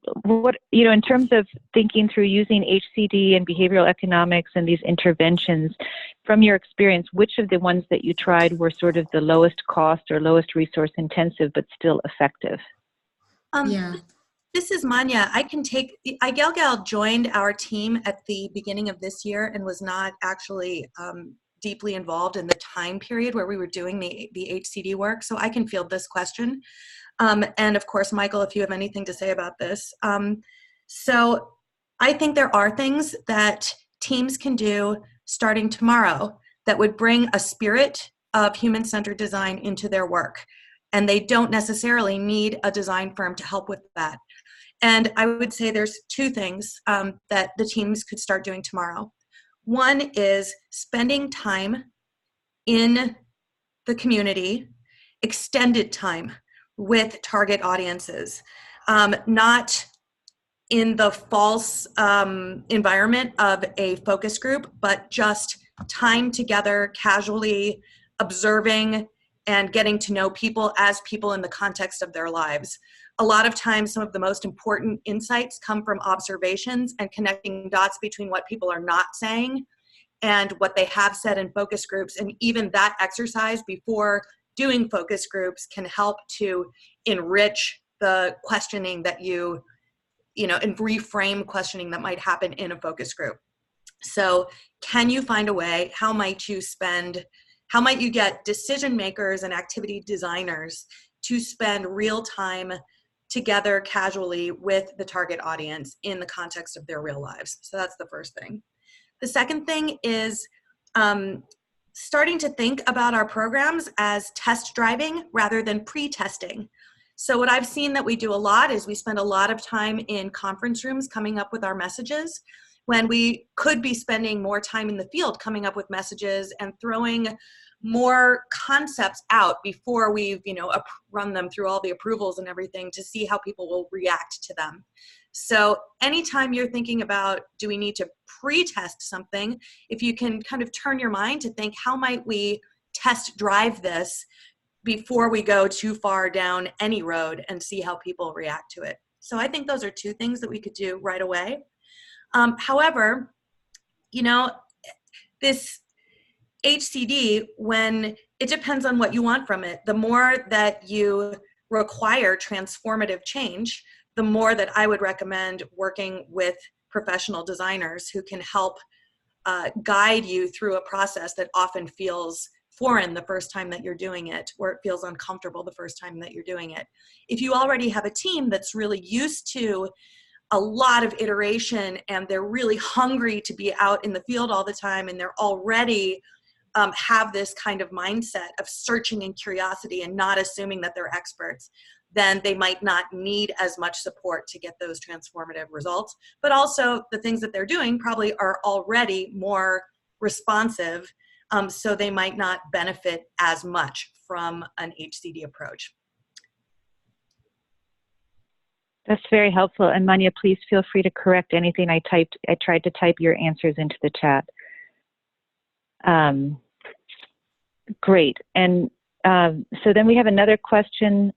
A: in terms of thinking through using HCD and behavioral economics and these interventions, from your experience, which of the ones that you tried were sort of the lowest cost or lowest resource intensive, but still effective?
E: Yeah.
D: This is Manya. I can take, Igelgal joined our team at the beginning of this year and was not actually deeply involved in the time period where we were doing the HCD work. So I can field this question. And of course, Michael, if you have anything to say about this. So I think there are things that teams can do starting tomorrow that would bring a spirit of human-centered design into their work. And they don't necessarily need a design firm to help with that. And I would say there's two things that the teams could start doing tomorrow. One is spending time in the community, extended time with target audiences, not in the false environment of a focus group, but just time together, casually observing and getting to know people as people in the context of their lives. A lot of times, some of the most important insights come from observations and connecting dots between what people are not saying and what they have said in focus groups. And even that exercise before doing focus groups can help to enrich the questioning that and reframe questioning that might happen in a focus group. So can you find a way, how might you get decision makers and activity designers to spend real time together casually with the target audience in the context of their real lives? So that's the first thing. The second thing is starting to think about our programs as test driving rather than pre-testing. So what I've seen that we do a lot is we spend a lot of time in conference rooms coming up with our messages when we could be spending more time in the field coming up with messages and throwing more concepts out before we've run them through all the approvals and everything to see how people will react to them. So anytime you're thinking about, do we need to pre-test something, if you can kind of turn your mind to think, how might we test drive this before we go too far down any road and see how people react to it. So I think those are two things that we could do right away. However, this HCD, when it depends on what you want from it, the more that you require transformative change, the more that I would recommend working with professional designers who can help guide you through a process that often feels foreign the first time that you're doing it, or it feels uncomfortable the first time that you're doing it. If you already have a team that's really used to a lot of iteration and they're really hungry to be out in the field all the time, and they're already have this kind of mindset of searching and curiosity and not assuming that they're experts, then they might not need as much support to get those transformative results. But also the things that they're doing probably are already more responsive, so they might not benefit as much from an HCD approach.
A: That's very helpful. And Manya, please feel free to correct anything I typed. I tried to type your answers into the chat. Great. And so then we have another question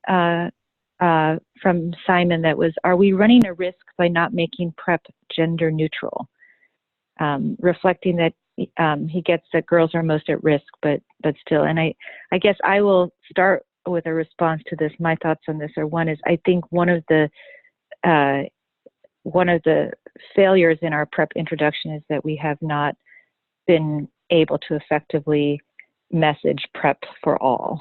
A: from Simon that was, are we running a risk by not making PrEP gender neutral? Reflecting that he gets that girls are most at risk, but still. And I guess I will start with a response to this. My thoughts on this are, one is, I think one of the failures in our PrEP introduction is that we have not been able to effectively message PrEP for all.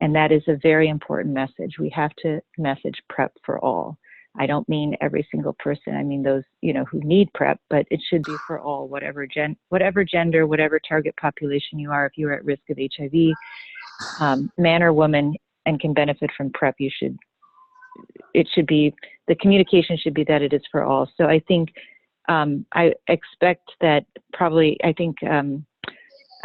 A: And that is a very important message. We have to message PrEP for all. I don't mean every single person. I mean those, who need PrEP, but it should be for all, whatever gender, whatever target population you are. If you're at risk of HIV, man or woman, and can benefit from PrEP, the communication should be that it is for all. So I think, I expect that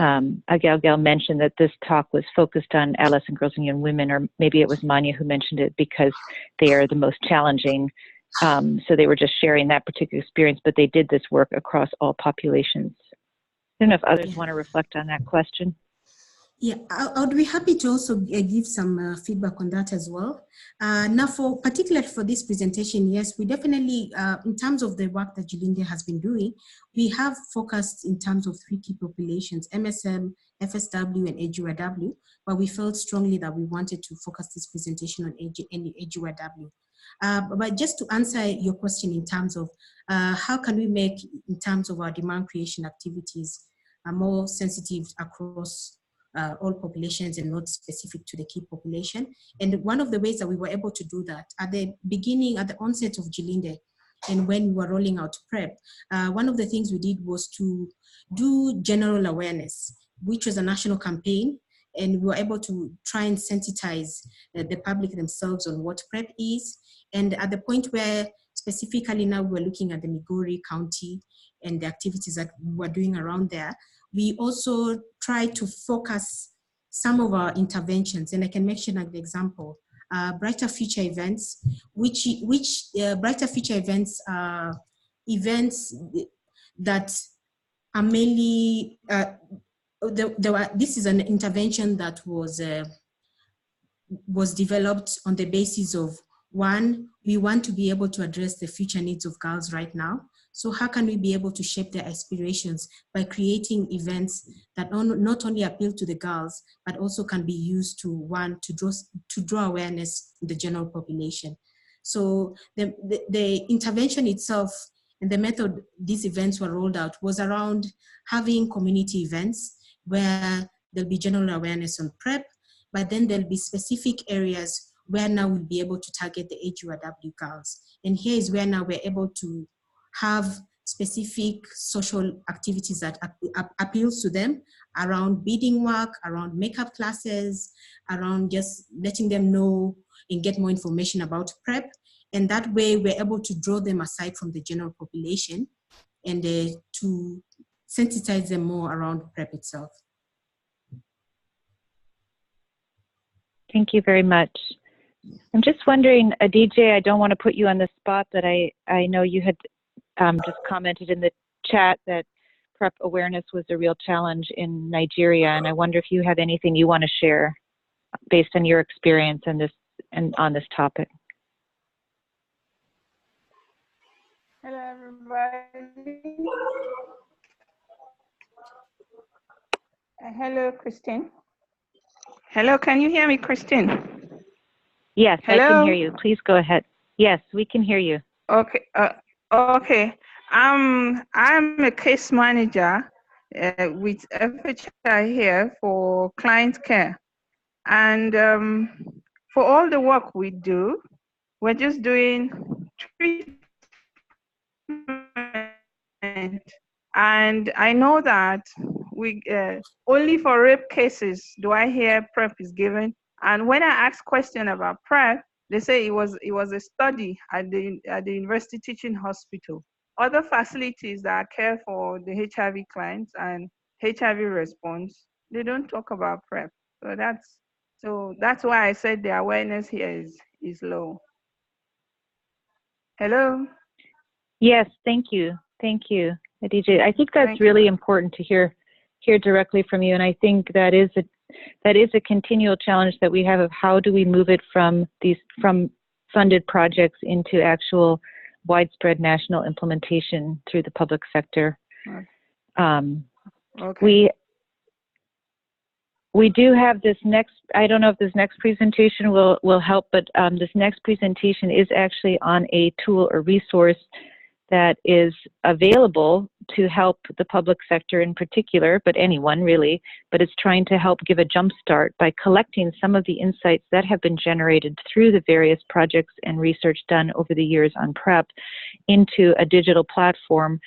A: Agal mentioned that this talk was focused on adolescent girls and young women, or maybe it was Manya who mentioned it, because they are the most challenging. So they were just sharing that particular experience, but they did this work across all populations. I don't know if others want to reflect on that question.
E: Yeah, I would be happy to also give some feedback on that as well. Now, particularly for this presentation, yes, we definitely, in terms of the work that Julinde has been doing, we have focused in terms of 3 key populations, MSM, FSW, and AGYW, but we felt strongly that we wanted to focus this presentation on AGYW. But just to answer your question in terms of how can we make, in terms of our demand creation activities, more sensitive across all populations and not specific to the key population. And one of the ways that we were able to do that at the beginning, at the onset of Julinde, and when we were rolling out PrEP, one of the things we did was to do general awareness, which was a national campaign, and we were able to try and sensitize the public themselves on what PrEP is. And at the point where specifically now we're looking at the Migori County and the activities that we're doing around there, we also try to focus some of our interventions, and I can mention an example, Brighter Future events, which Brighter Future events are events that are mainly, this is an intervention that was developed on the basis of, one, we want to be able to address the future needs of girls right now. So how can we be able to shape their aspirations by creating events that not only appeal to the girls, but also can be used to, one, to draw awareness in the general population. So the intervention itself and the method these events were rolled out was around having community events where there'll be general awareness on PrEP, but then there'll be specific areas where now we'll be able to target the AGYW girls. And here is where now we're able to have specific social activities that appeals to them around beading work, around makeup classes, around just letting them know and get more information about PrEP. And that way we're able to draw them aside from the general population and to sensitize them more around PrEP itself.
A: Thank you very much. I'm just wondering, DJ, I don't want to put you on the spot, but I know you had just commented in the chat that PrEP awareness was a real challenge in Nigeria, and I wonder if you have anything you want to share based on your experience in this and on this topic.
F: Hello, everybody. Hello, Christine. Hello, can you hear me, Christine?
A: Yes,
F: Hello?
A: I can hear you. Please go ahead. Yes, we can hear you.
F: Okay. Okay. I'm a case manager with FHI here for client care. And for all the work we do, we're just doing treatment. And I know that we only for rape cases do I hear PrEP is given. And when I ask question about PrEP, they say it was a study at the university teaching hospital. Other facilities that care for the HIV clients and HIV response, they don't talk about PrEP. So that's why I said the awareness here is low. Hello.
A: Yes, thank you. Thank you, Adija. I think that's
F: Thank you.
A: really important to hear directly from you. And I think that is a continual challenge that we have of how do we move it from funded projects into actual widespread national implementation through the public sector.
F: Okay.
A: We do have this next, I don't know if this next presentation will help, but this next presentation is actually on a tool or resource that is available to help the public sector in particular, but anyone really, but it's trying to help give a jump start by collecting some of the insights that have been generated through the various projects and research done over the years on PrEP into a digital platform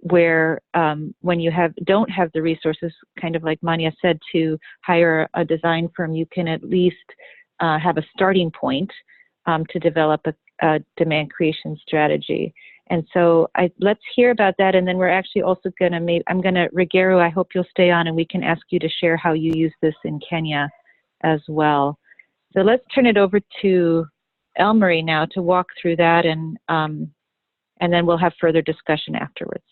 A: where when you don't have the resources, kind of like Manya said, to hire a design firm, you can at least have a starting point to develop a demand creation strategy. And so let's hear about that, and then we're actually also Rugeru, I hope you'll stay on and we can ask you to share how you use this in Kenya as well. So let's turn it over to Elmarie now to walk through that, and then we'll have further discussion afterwards.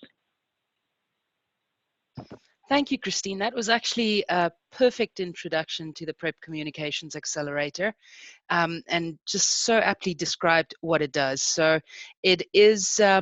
G: Thank you, Christine. That was actually a perfect introduction to the PrEP Communications Accelerator, and just so aptly described what it does. So it is a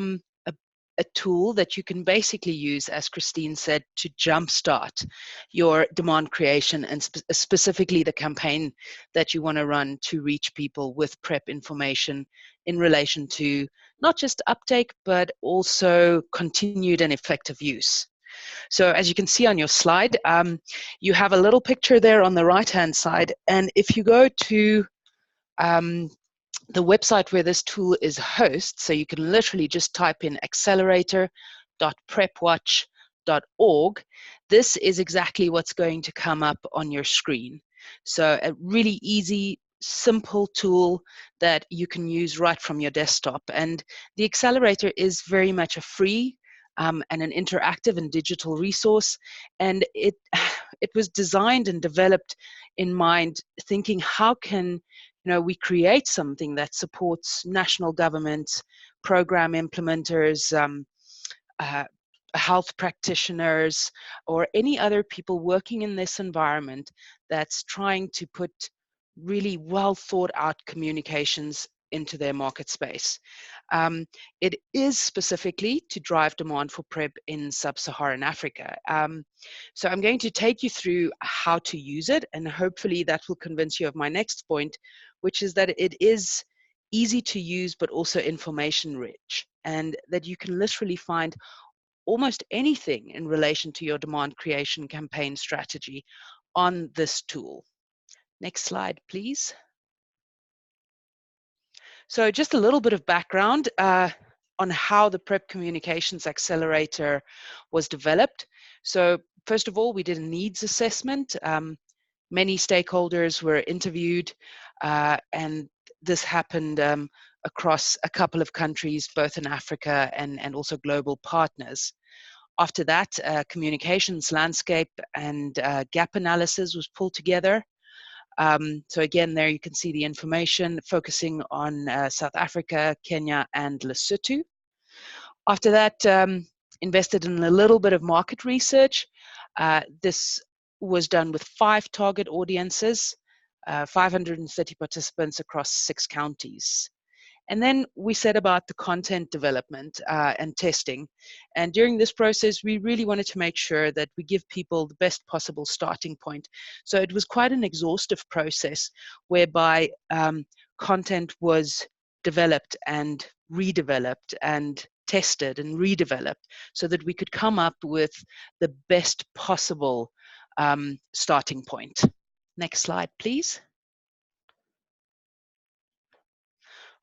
G: tool that you can basically use, as Christine said, to jumpstart your demand creation and specifically the campaign that you want to run to reach people with PrEP information in relation to not just uptake, but also continued and effective use. So as you can see on your slide, you have a little picture there on the right-hand side. And if you go to the website where this tool is hosted, so you can literally just type in accelerator.prepwatch.org, this is exactly what's going to come up on your screen. So a really easy, simple tool that you can use right from your desktop. And the accelerator is very much a free and an interactive and digital resource, and it was designed and developed in mind thinking, how can we create something that supports national governments, program implementers, health practitioners, or any other people working in this environment that's trying to put really well thought out communications into their market space. It is specifically to drive demand for PrEP in sub-Saharan Africa. So I'm going to take you through how to use it, and hopefully that will convince you of my next point, which is that it is easy to use but also information rich, and that you can literally find almost anything in relation to your demand creation campaign strategy on this tool. Next slide, please. So just a little bit of background on how the PrEP Communications Accelerator was developed. So first of all, we did a needs assessment. Many stakeholders were interviewed, and this happened across a couple of countries, both in Africa and also global partners. After that, communications landscape and gap analysis was pulled together. So again, there you can see the information focusing on South Africa, Kenya, and Lesotho. After that, invested in a little bit of market research. This was done with 5 target audiences, 530 participants across 6 counties. And then we set about the content development and testing. And during this process, we really wanted to make sure that we give people the best possible starting point. So it was quite an exhaustive process whereby content was developed and redeveloped and tested and redeveloped so that we could come up with the best possible starting point. Next slide, please.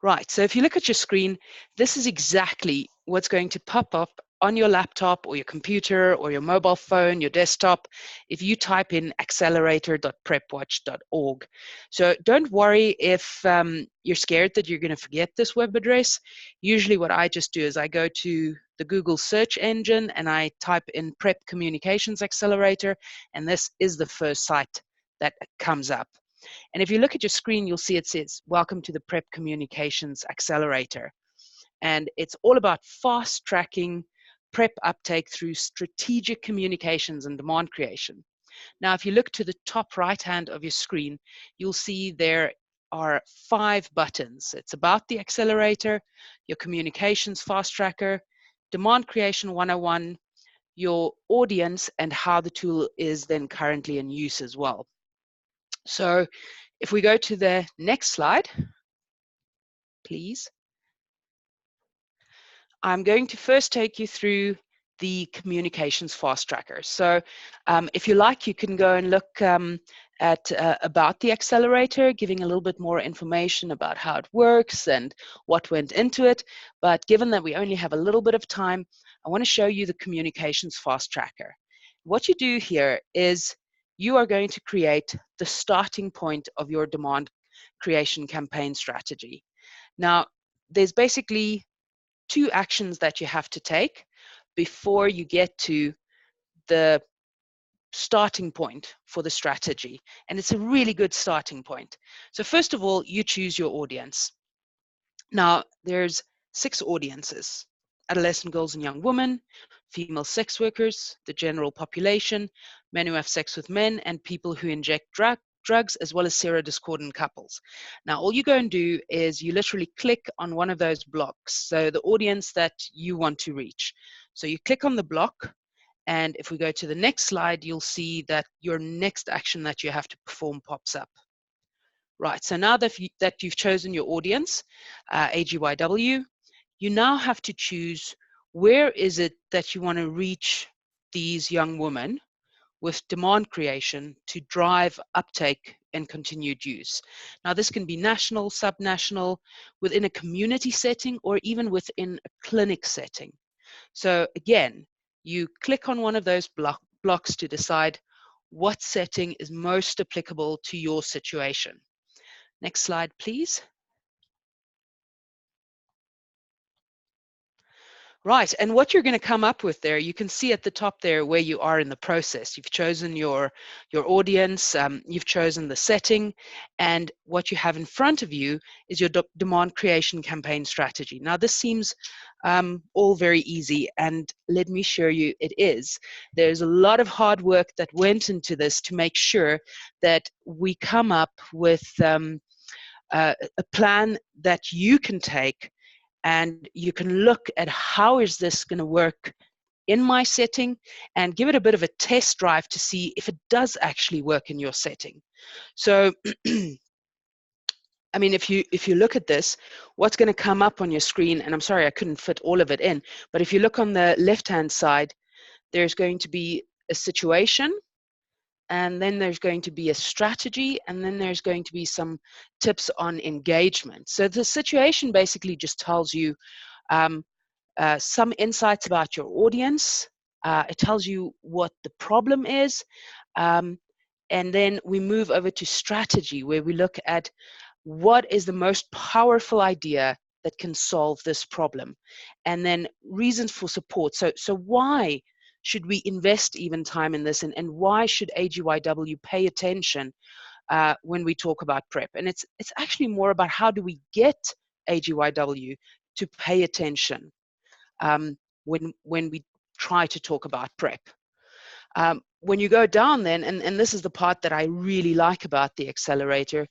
G: Right, so if you look at your screen, this is exactly what's going to pop up on your laptop or your computer or your mobile phone, your desktop, if you type in accelerator.prepwatch.org. So don't worry if you're scared that you're going to forget this web address. Usually what I just do is I go to the Google search engine and I type in Prep Communications Accelerator, and this is the first site that comes up. And if you look at your screen, you'll see it says, welcome to the Prep Communications Accelerator. And it's all about fast tracking prep uptake through strategic communications and demand creation. Now, if you look to the top right hand of your screen, you'll see there are 5 buttons. It's about the accelerator, your communications fast tracker, demand creation 101, your audience, and how the tool is then currently in use as well. So if we go to the next slide, please. I'm going to first take you through the communications fast tracker. So if you like, you can go and look at about the accelerator, giving a little bit more information about how it works and what went into it. But given that we only have a little bit of time, I want to show you the communications fast tracker. What you do here is you are going to create the starting point of your demand creation campaign strategy. Now, there's basically 2 actions that you have to take before you get to the starting point for the strategy. And it's a really good starting point. So first of all, you choose your audience. Now, there's 6 audiences: adolescent girls and young women, female sex workers, the general population, men who have sex with men, and people who inject drugs, as well as serodiscordant couples. Now, all you go and do is you literally click on one of those blocks, so the audience that you want to reach. So you click on the block, and if we go to the next slide, you'll see that your next action that you have to perform pops up. Right, so now that you've chosen your audience, AGYW, you now have to choose where is it that you want to reach these young women with demand creation to drive uptake and continued use. Now, this can be national, subnational, within a community setting, or even within a clinic setting. So again, you click on one of those blocks to decide what setting is most applicable to your situation. Next slide, please. Right, and what you're going to come up with there, you can see at the top there where you are in the process. You've chosen your audience, you've chosen the setting, and what you have in front of you is your demand creation campaign strategy. Now, this seems all very easy, and let me assure you it is. There's a lot of hard work that went into this to make sure that we come up with a plan that you can take, and you can look at how is this going to work in my setting and give it a bit of a test drive to see if it does actually work in your setting. So, I mean, if you look at this, what's going to come up on your screen, and I'm sorry I couldn't fit all of it in, but if you look on the left-hand side, there's going to be a situation, and then there's going to be a strategy, and then there's going to be some tips on engagement. So the situation basically just tells you some insights about your audience. It tells you what the problem is. And then we move over to strategy, where we look at what is the most powerful idea that can solve this problem. And then reasons for support. So why should we invest even time in this, and why should AGYW pay attention when we talk about PrEP? And it's actually more about how do we get AGYW to pay attention when we try to talk about PrEP. When you go down then, and this is the part that I really like about the accelerator,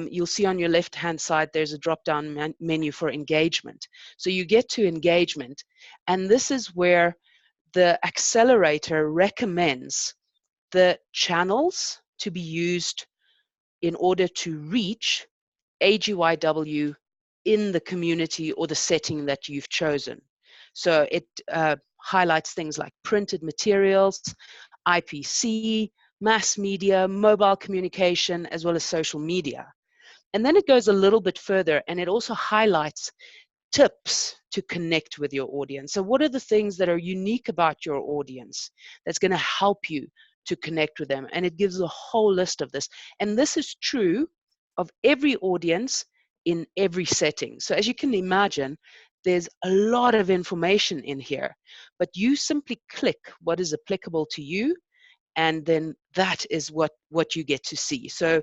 G: you'll see on your left-hand side there's a drop-down menu for engagement. So you get to engagement, and this is where the accelerator recommends the channels to be used in order to reach AGYW in the community or the setting that you've chosen. So it highlights things like printed materials, IPC, mass media, mobile communication, as well as social media. And then it goes a little bit further, and it also highlights tips to connect with your audience. So what are the things that are unique about your audience that's going to help you to connect with them? And it gives a whole list of this. And this is true of every audience in every setting. So as you can imagine, there's a lot of information in here, but you simply click what is applicable to you, and then that is what you get to see. So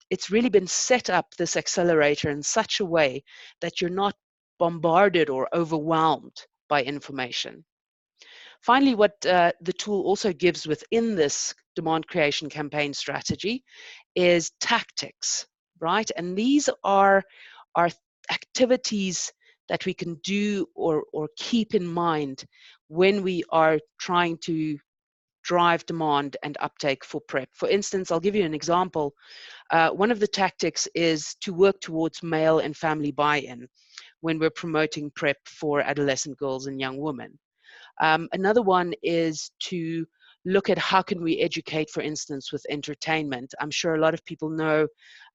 G: it's really been set up, this accelerator, in such a way that you're not bombarded or overwhelmed by information. Finally, what the tool also gives within this demand creation campaign strategy is tactics, right? And these are activities that we can do or keep in mind when we are trying to drive demand and uptake for PrEP. For instance, I'll give you an example. One of the tactics is to work towards male and family buy-in when we're promoting PrEP for adolescent girls and young women. Another one is to look at how can we educate, for instance, with entertainment. I'm sure a lot of people know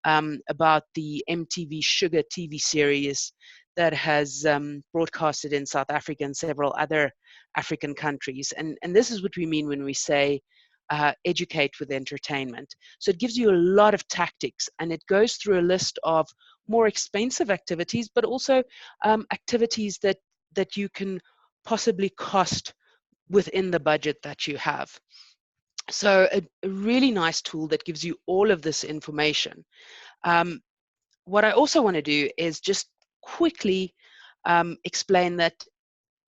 G: about the MTV Sugar TV series that has broadcasted in South Africa and several other African countries. And this is what we mean when we say educate with entertainment. So it gives you a lot of tactics, and it goes through a list of more expensive activities, but also activities that you can possibly cost within the budget that you have. So a really nice tool that gives you all of this information. What I also want to do is just quickly explain that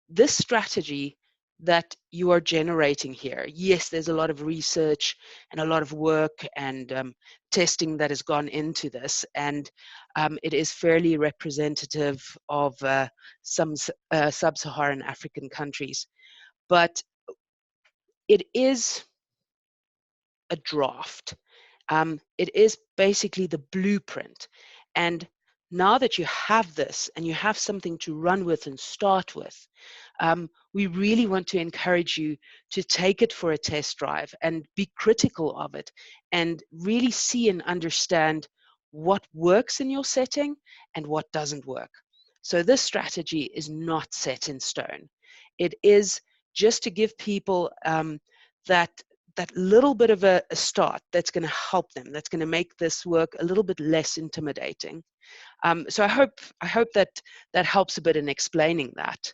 G: this strategy that you are generating here, yes, there's a lot of research and a lot of work and testing that has gone into this, and it is fairly representative of some sub-Saharan African countries, but it is a draft. It is basically the blueprint, and now that you have this and you have something to run with and start with, we really want to encourage you to take it for a test drive and be critical of it and really see and understand what works in your setting and what doesn't work. So this strategy is not set in stone. It is just to give people that little bit of a start that's going to help them, that's going to make this work a little bit less intimidating. So I hope that helps a bit in explaining that.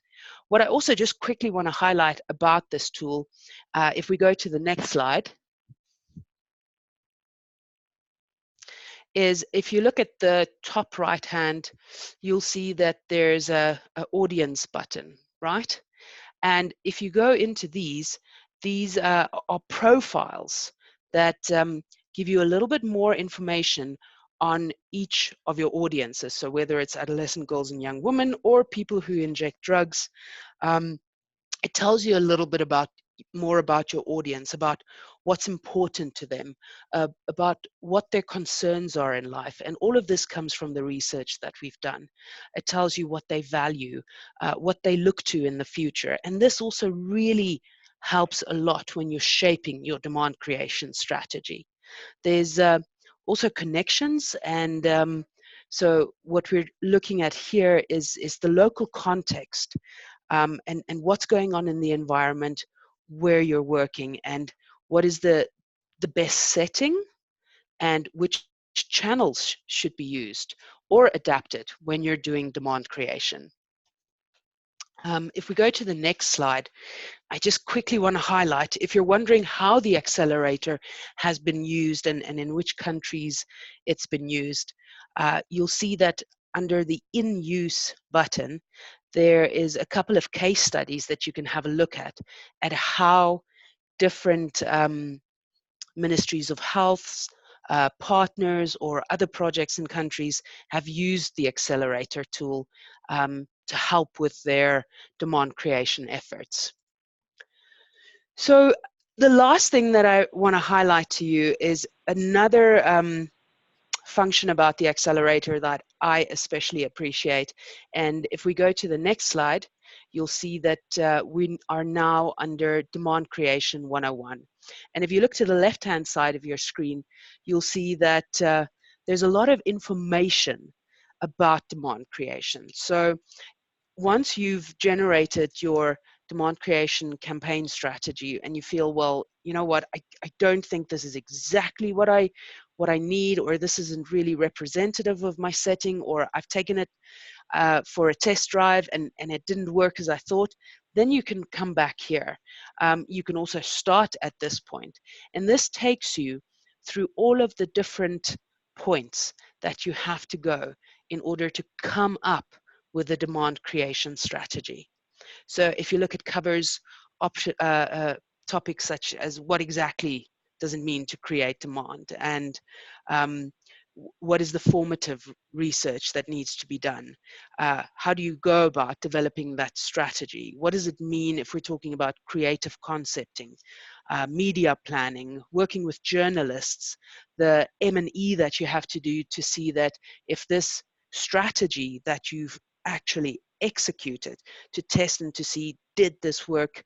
G: What I also just quickly want to highlight about this tool, if we go to the next slide, is if you look at the top right hand, you'll see that there's a audience button, right? And if you go into these are profiles that give you a little bit more information on each of your audiences. So whether it's adolescent girls and young women or people who inject drugs, it tells you a little bit more about your audience, about what's important to them, about what their concerns are in life. And all of this comes from the research that we've done. It tells you what they value, what they look to in the future. And this also really helps a lot when you're shaping your demand creation strategy. There's also connections, and so what we're looking at here is the local context and what's going on in the environment where you're working, and what is the best setting and which channels should be used or adapted when you're doing demand creation. If we go to the next slide, I just quickly want to highlight, if you're wondering how the accelerator has been used and in which countries it's been used, you'll see that under the in use button, there is a couple of case studies that you can have a look at how different ministries of health, partners, or other projects in countries have used the accelerator tool to help with their demand creation efforts. So the last thing that I want to highlight to you is another function about the accelerator that I especially appreciate. And if we go to the next slide, you'll see that we are now under Demand Creation 101. And if you look to the left-hand side of your screen, you'll see that there's a lot of information about demand creation. So once you've generated your demand creation campaign strategy and you feel, well, you know what, I don't think this is exactly what I need, or this isn't really representative of my setting, or I've taken it for a test drive and it didn't work as I thought, then you can come back here. You can also start at this point. And this takes you through all of the different points that you have to go in order to come up with a demand creation strategy. So if you look at covers topics such as what exactly does it mean to create demand, and what is the formative research that needs to be done? How do you go about developing that strategy? What does it mean if we're talking about creative concepting, media planning, working with journalists, the M&E that you have to do to see that if this strategy that you've actually executed, to test and to see, did this work?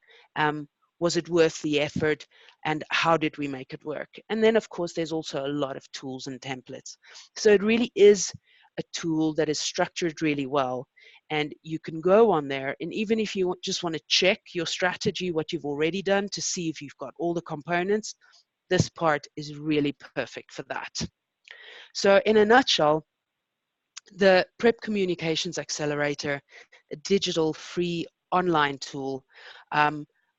G: Was it worth the effort? And how did we make it work? And then, of course, there's also a lot of tools and templates. So it really is a tool that is structured really well. And you can go on there, and even if you just want to check your strategy, what you've already done, to see if you've got all the components, this part is really perfect for that. So in a nutshell, the Prep Communications Accelerator, a digital free online tool,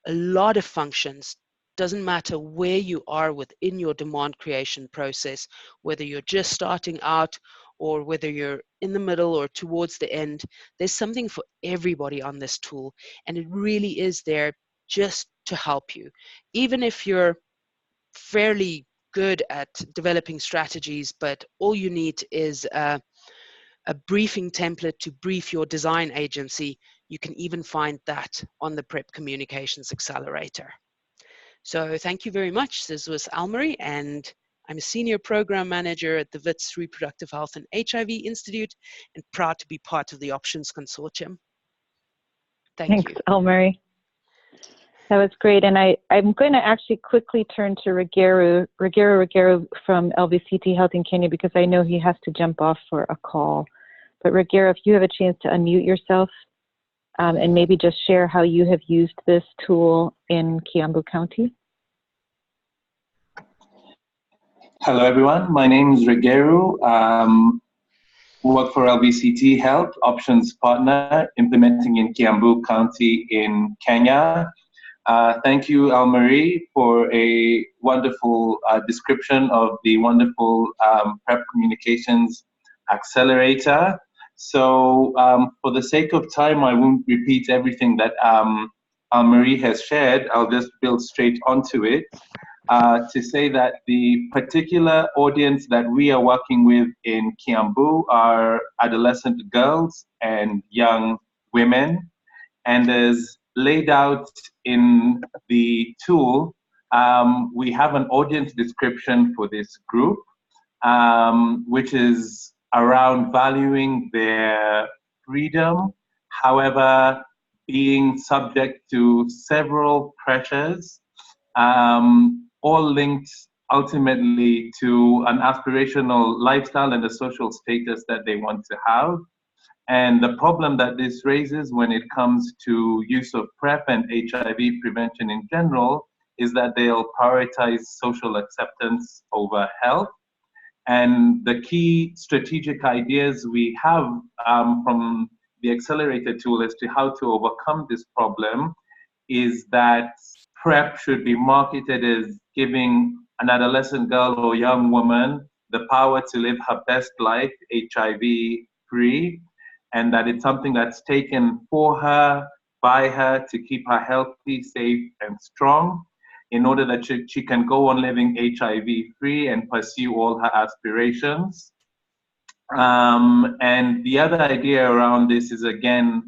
G: a lot of functions. Doesn't matter where you are within your demand creation process, whether you're just starting out or whether you're in the middle or towards the end, there's something for everybody on this tool, and it really is there just to help you. Even if you're fairly good at developing strategies, but all you need is a briefing template to brief your design agency, you can even find that on the Prep Communications Accelerator. So thank you very much. This was Almarie, and I'm a senior program manager at the WITS Reproductive Health and HIV Institute, and proud to be part of the Options Consortium. Thanks,
A: Almarie. That was great. And I'm going to actually quickly turn to Rugeru from LVCT Health in Kenya, because I know he has to jump off for a call. But Rugeru, if you have a chance to unmute yourself and maybe just share how you have used this tool in Kiambu County.
H: Hello, everyone. My name is Rugeru. Work for LVCT Health, Options Partner, implementing in Kiambu County in Kenya. Thank you, Almarie, for a wonderful description of the wonderful Prep Communications Accelerator. So for the sake of time, I won't repeat everything that Almarie has shared. I'll just build straight onto it to say that the particular audience that we are working with in Kiambu are adolescent girls and young women. And as laid out in the tool, we have an audience description for this group, which is around valuing their freedom, however, being subject to several pressures, all linked ultimately to an aspirational lifestyle and the social status that they want to have. And the problem that this raises when it comes to use of PrEP and HIV prevention in general is that they'll prioritize social acceptance over health. And the key strategic ideas we have from the accelerator tool as to how to overcome this problem is that PrEP should be marketed as giving an adolescent girl or young woman the power to live her best life HIV-free, and that it's something that's taken for her, by her, to keep her healthy, safe, and strong, in order that she can go on living HIV-free and pursue all her aspirations. And the other idea around this is, again,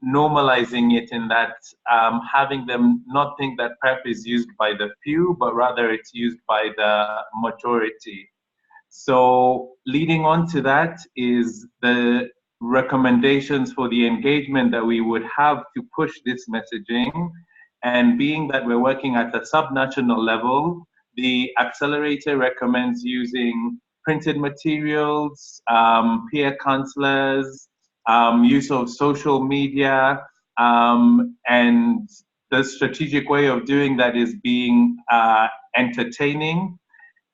H: normalizing it in that having them not think that PrEP is used by the few, but rather it's used by the majority. So leading on to that is the recommendations for the engagement that we would have to push this messaging. And being that we're working at a subnational level, the accelerator recommends using printed materials, peer counselors, use of social media, and the strategic way of doing that is being entertaining.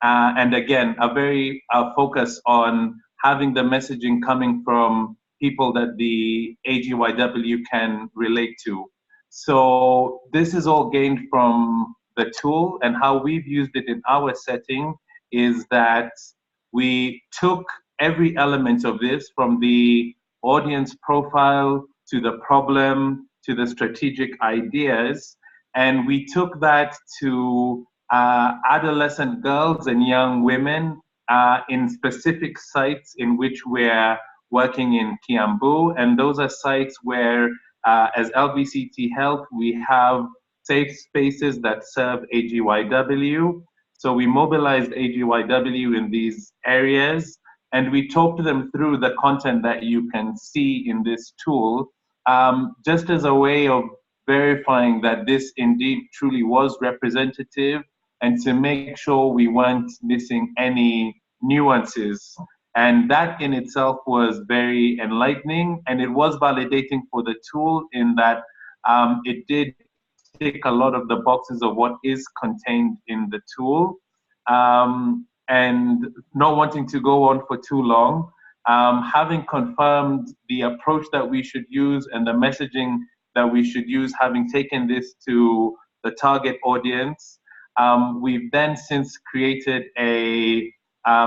H: And again, a very focus on having the messaging coming from people that the AGYW can relate to. So this is all gained from the tool, and how we've used it in our setting is that we took every element of this, from the audience profile to the problem to the strategic ideas, and we took that to adolescent girls and young women in specific sites in which we're working in Kiambu. And those are sites where, as LVCT Health, we have safe spaces that serve AGYW. So we mobilized AGYW in these areas, and we talked them through the content that you can see in this tool, just as a way of verifying that this indeed truly was representative, and to make sure we weren't missing any nuances. And that in itself was very enlightening, and it was validating for the tool in that it did tick a lot of the boxes of what is contained in the tool. And not wanting to go on for too long, having confirmed the approach that we should use and the messaging that we should use, having taken this to the target audience, we've then since created a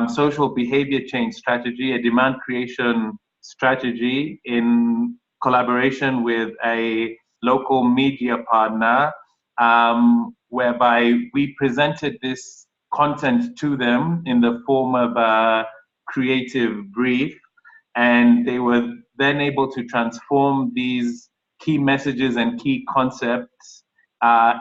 H: social behavior change strategy, a demand creation strategy in collaboration with a local media partner, whereby we presented this content to them in the form of a creative brief, and they were then able to transform these key messages and key concepts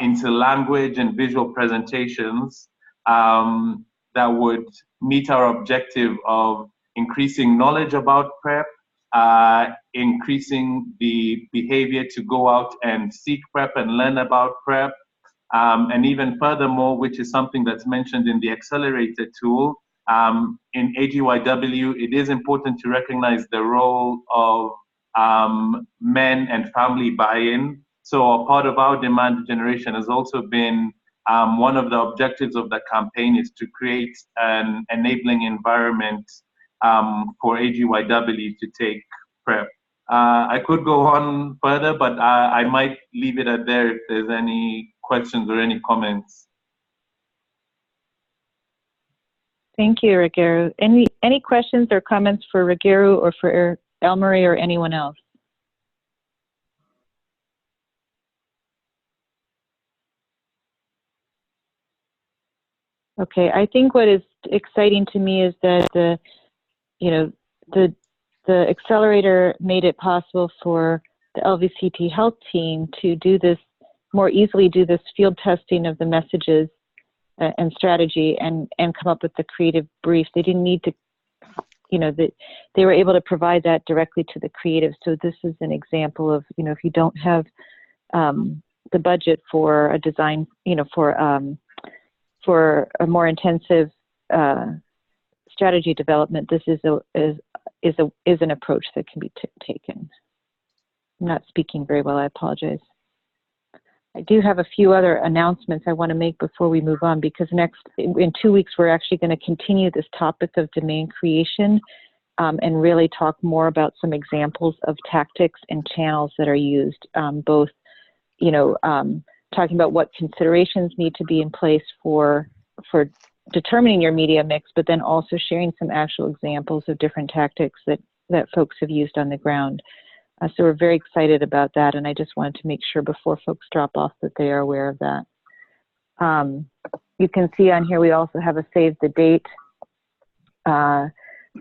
H: into language and visual presentations that would meet our objective of increasing knowledge about PrEP, increasing the behavior to go out and seek PrEP and learn about PrEP, and even furthermore, which is something that's mentioned in the accelerator tool, in AGYW, it is important to recognize the role of men and family buy-in. So a part of our demand generation has also been one of the objectives of the campaign is to create an enabling environment for AGYW to take PrEP. I could go on further, but I might leave it at there if there's any questions or any comments.
A: Thank you, Rugeru. Any questions or comments for Rugeru or for Elmarie or anyone else? Okay, I think what is exciting to me is that the accelerator made it possible for the LVCT health team to do this more easily, do this field testing of the messages and strategy, and come up with the creative brief. They didn't need to, they were able to provide that directly to the creative. So this is an example of, if you don't have the budget for a design, for a more intensive strategy development, this is an approach that can be taken. I'm not speaking very well, I apologize. I do have a few other announcements I want to make before we move on, because in 2 weeks, we're actually going to continue this topic of demand creation and really talk more about some examples of tactics and channels that are used, both, talking about what considerations need to be in place for determining your media mix, but then also sharing some actual examples of different tactics that folks have used on the ground. So we're very excited about that, and I just wanted to make sure before folks drop off that they are aware of that. You can see on here we also have a save the date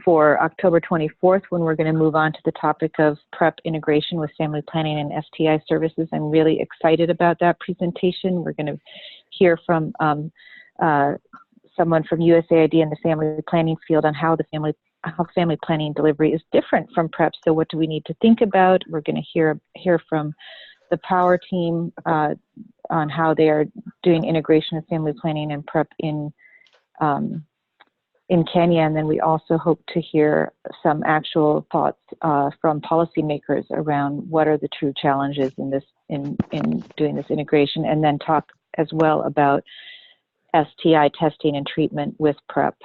A: for October 24th, when we're going to move on to the topic of PrEP integration with family planning and STI services. I'm really excited about that presentation. We're going to hear from someone from USAID in the family planning field on how the family how family planning delivery is different from PrEP. So what do we need to think about? We're going to hear from the Power team on how they are doing integration of family planning and PrEP in Kenya, and then we also hope to hear some actual thoughts from policymakers around what are the true challenges in doing this integration, and then talk as well about STI testing and treatment with PrEP.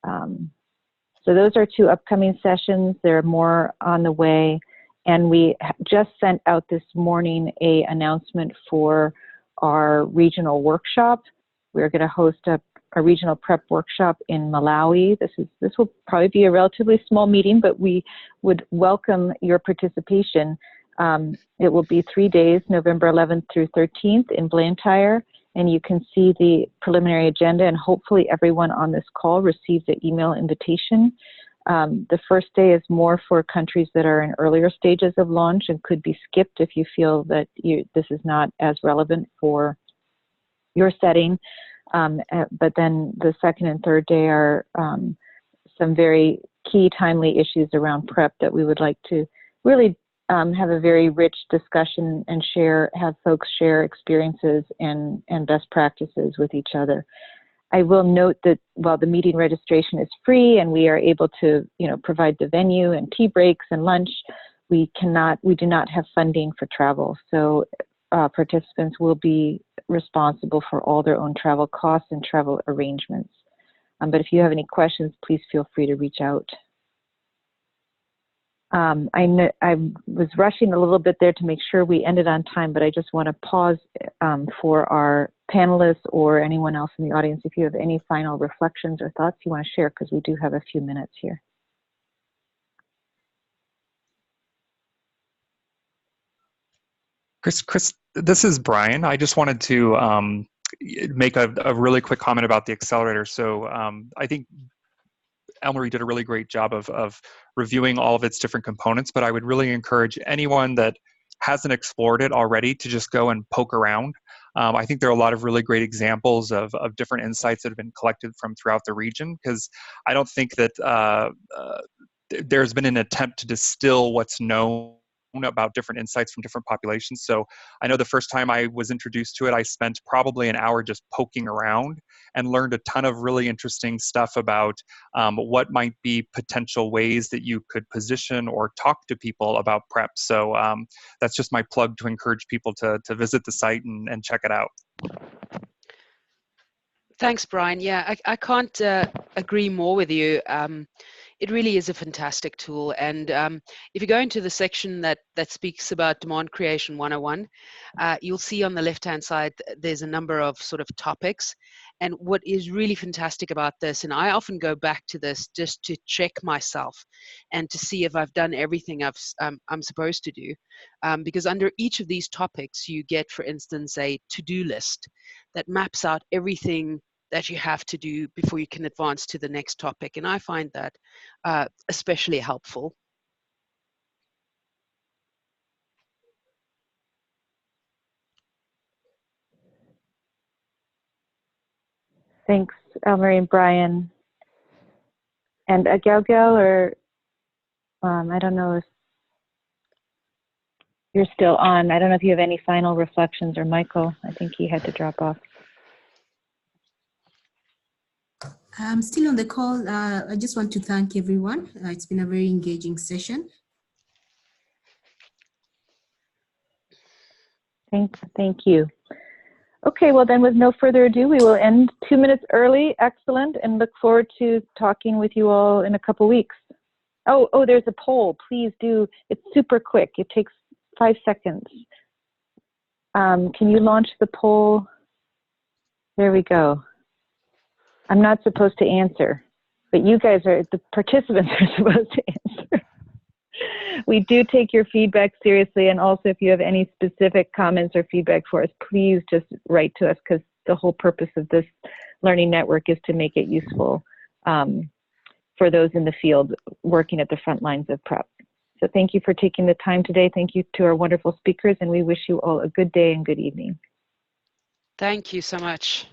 A: So those are 2 upcoming sessions. There are more on the way, and we just sent out this morning an announcement for our regional workshop. We're going to host a regional PrEP workshop in Malawi. This will probably be a relatively small meeting, but we would welcome your participation. It will be 3 days, November 11th through 13th in Blantyre, and you can see the preliminary agenda, and hopefully everyone on this call received the email invitation. The first day is more for countries that are in earlier stages of launch and could be skipped if you feel that this is not as relevant for your setting. But then the second and third day are some very key timely issues around PrEP that we would like to really have a very rich discussion and have folks share experiences and best practices with each other. I will note that while the meeting registration is free and we are able to, provide the venue and tea breaks and lunch, we do not have funding for travel. So participants will be responsible for all their own travel costs and travel arrangements. But if you have any questions, please feel free to reach out. I was rushing a little bit there to make sure we ended on time, but I just want to pause for our panelists or anyone else in the audience if you have any final reflections or thoughts you want to share, because we do have a few minutes here.
B: Chris, this is Brian. I just wanted to make a really quick comment about the accelerator. So I think Elmarie did a really great job of reviewing all of its different components, but I would really encourage anyone that hasn't explored it already to just go and poke around. I think there are a lot of really great examples of different insights that have been collected from throughout the region, because I don't think that there's been an attempt to distill what's known about different insights from different populations. So I know the first time I was introduced to it, I spent probably an hour just poking around and learned a ton of really interesting stuff about what might be potential ways that you could position or talk to people about PrEP. So that's just my plug to encourage people to visit the site and check it out.
G: Thanks, Brian. Yeah, I can't agree more with you. It really is a fantastic tool. And if you go into the section that speaks about Demand Creation 101, you'll see on the left-hand side, there's a number of sort of topics. And what is really fantastic about this, and I often go back to this just to check myself and to see if I've done everything I'm supposed to do. Because under each of these topics, you get, for instance, a to-do list that maps out everything that you have to do before you can advance to the next topic. And I find that especially helpful.
A: Thanks, Elmarie and Brian. And Gaugao, or I don't know if you're still on. I don't know if you have any final reflections, or Michael. I think he had to drop off.
E: I'm still on the call. I just want to thank everyone. It's been a very engaging session.
A: Thank you. Okay, well then with no further ado, we will end 2 minutes early. Excellent, and look forward to talking with you all in a couple weeks. Oh, there's a poll. Please do. It's super quick. It takes 5 seconds. Can you launch the poll? There we go. I'm not supposed to answer, but you guys are, the participants are supposed to answer. We do take your feedback seriously, and also if you have any specific comments or feedback for us, please just write to us, because the whole purpose of this learning network is to make it useful for those in the field working at the front lines of PrEP. So thank you for taking the time today. Thank you to our wonderful speakers, and we wish you all a good day and good evening.
G: Thank you so much.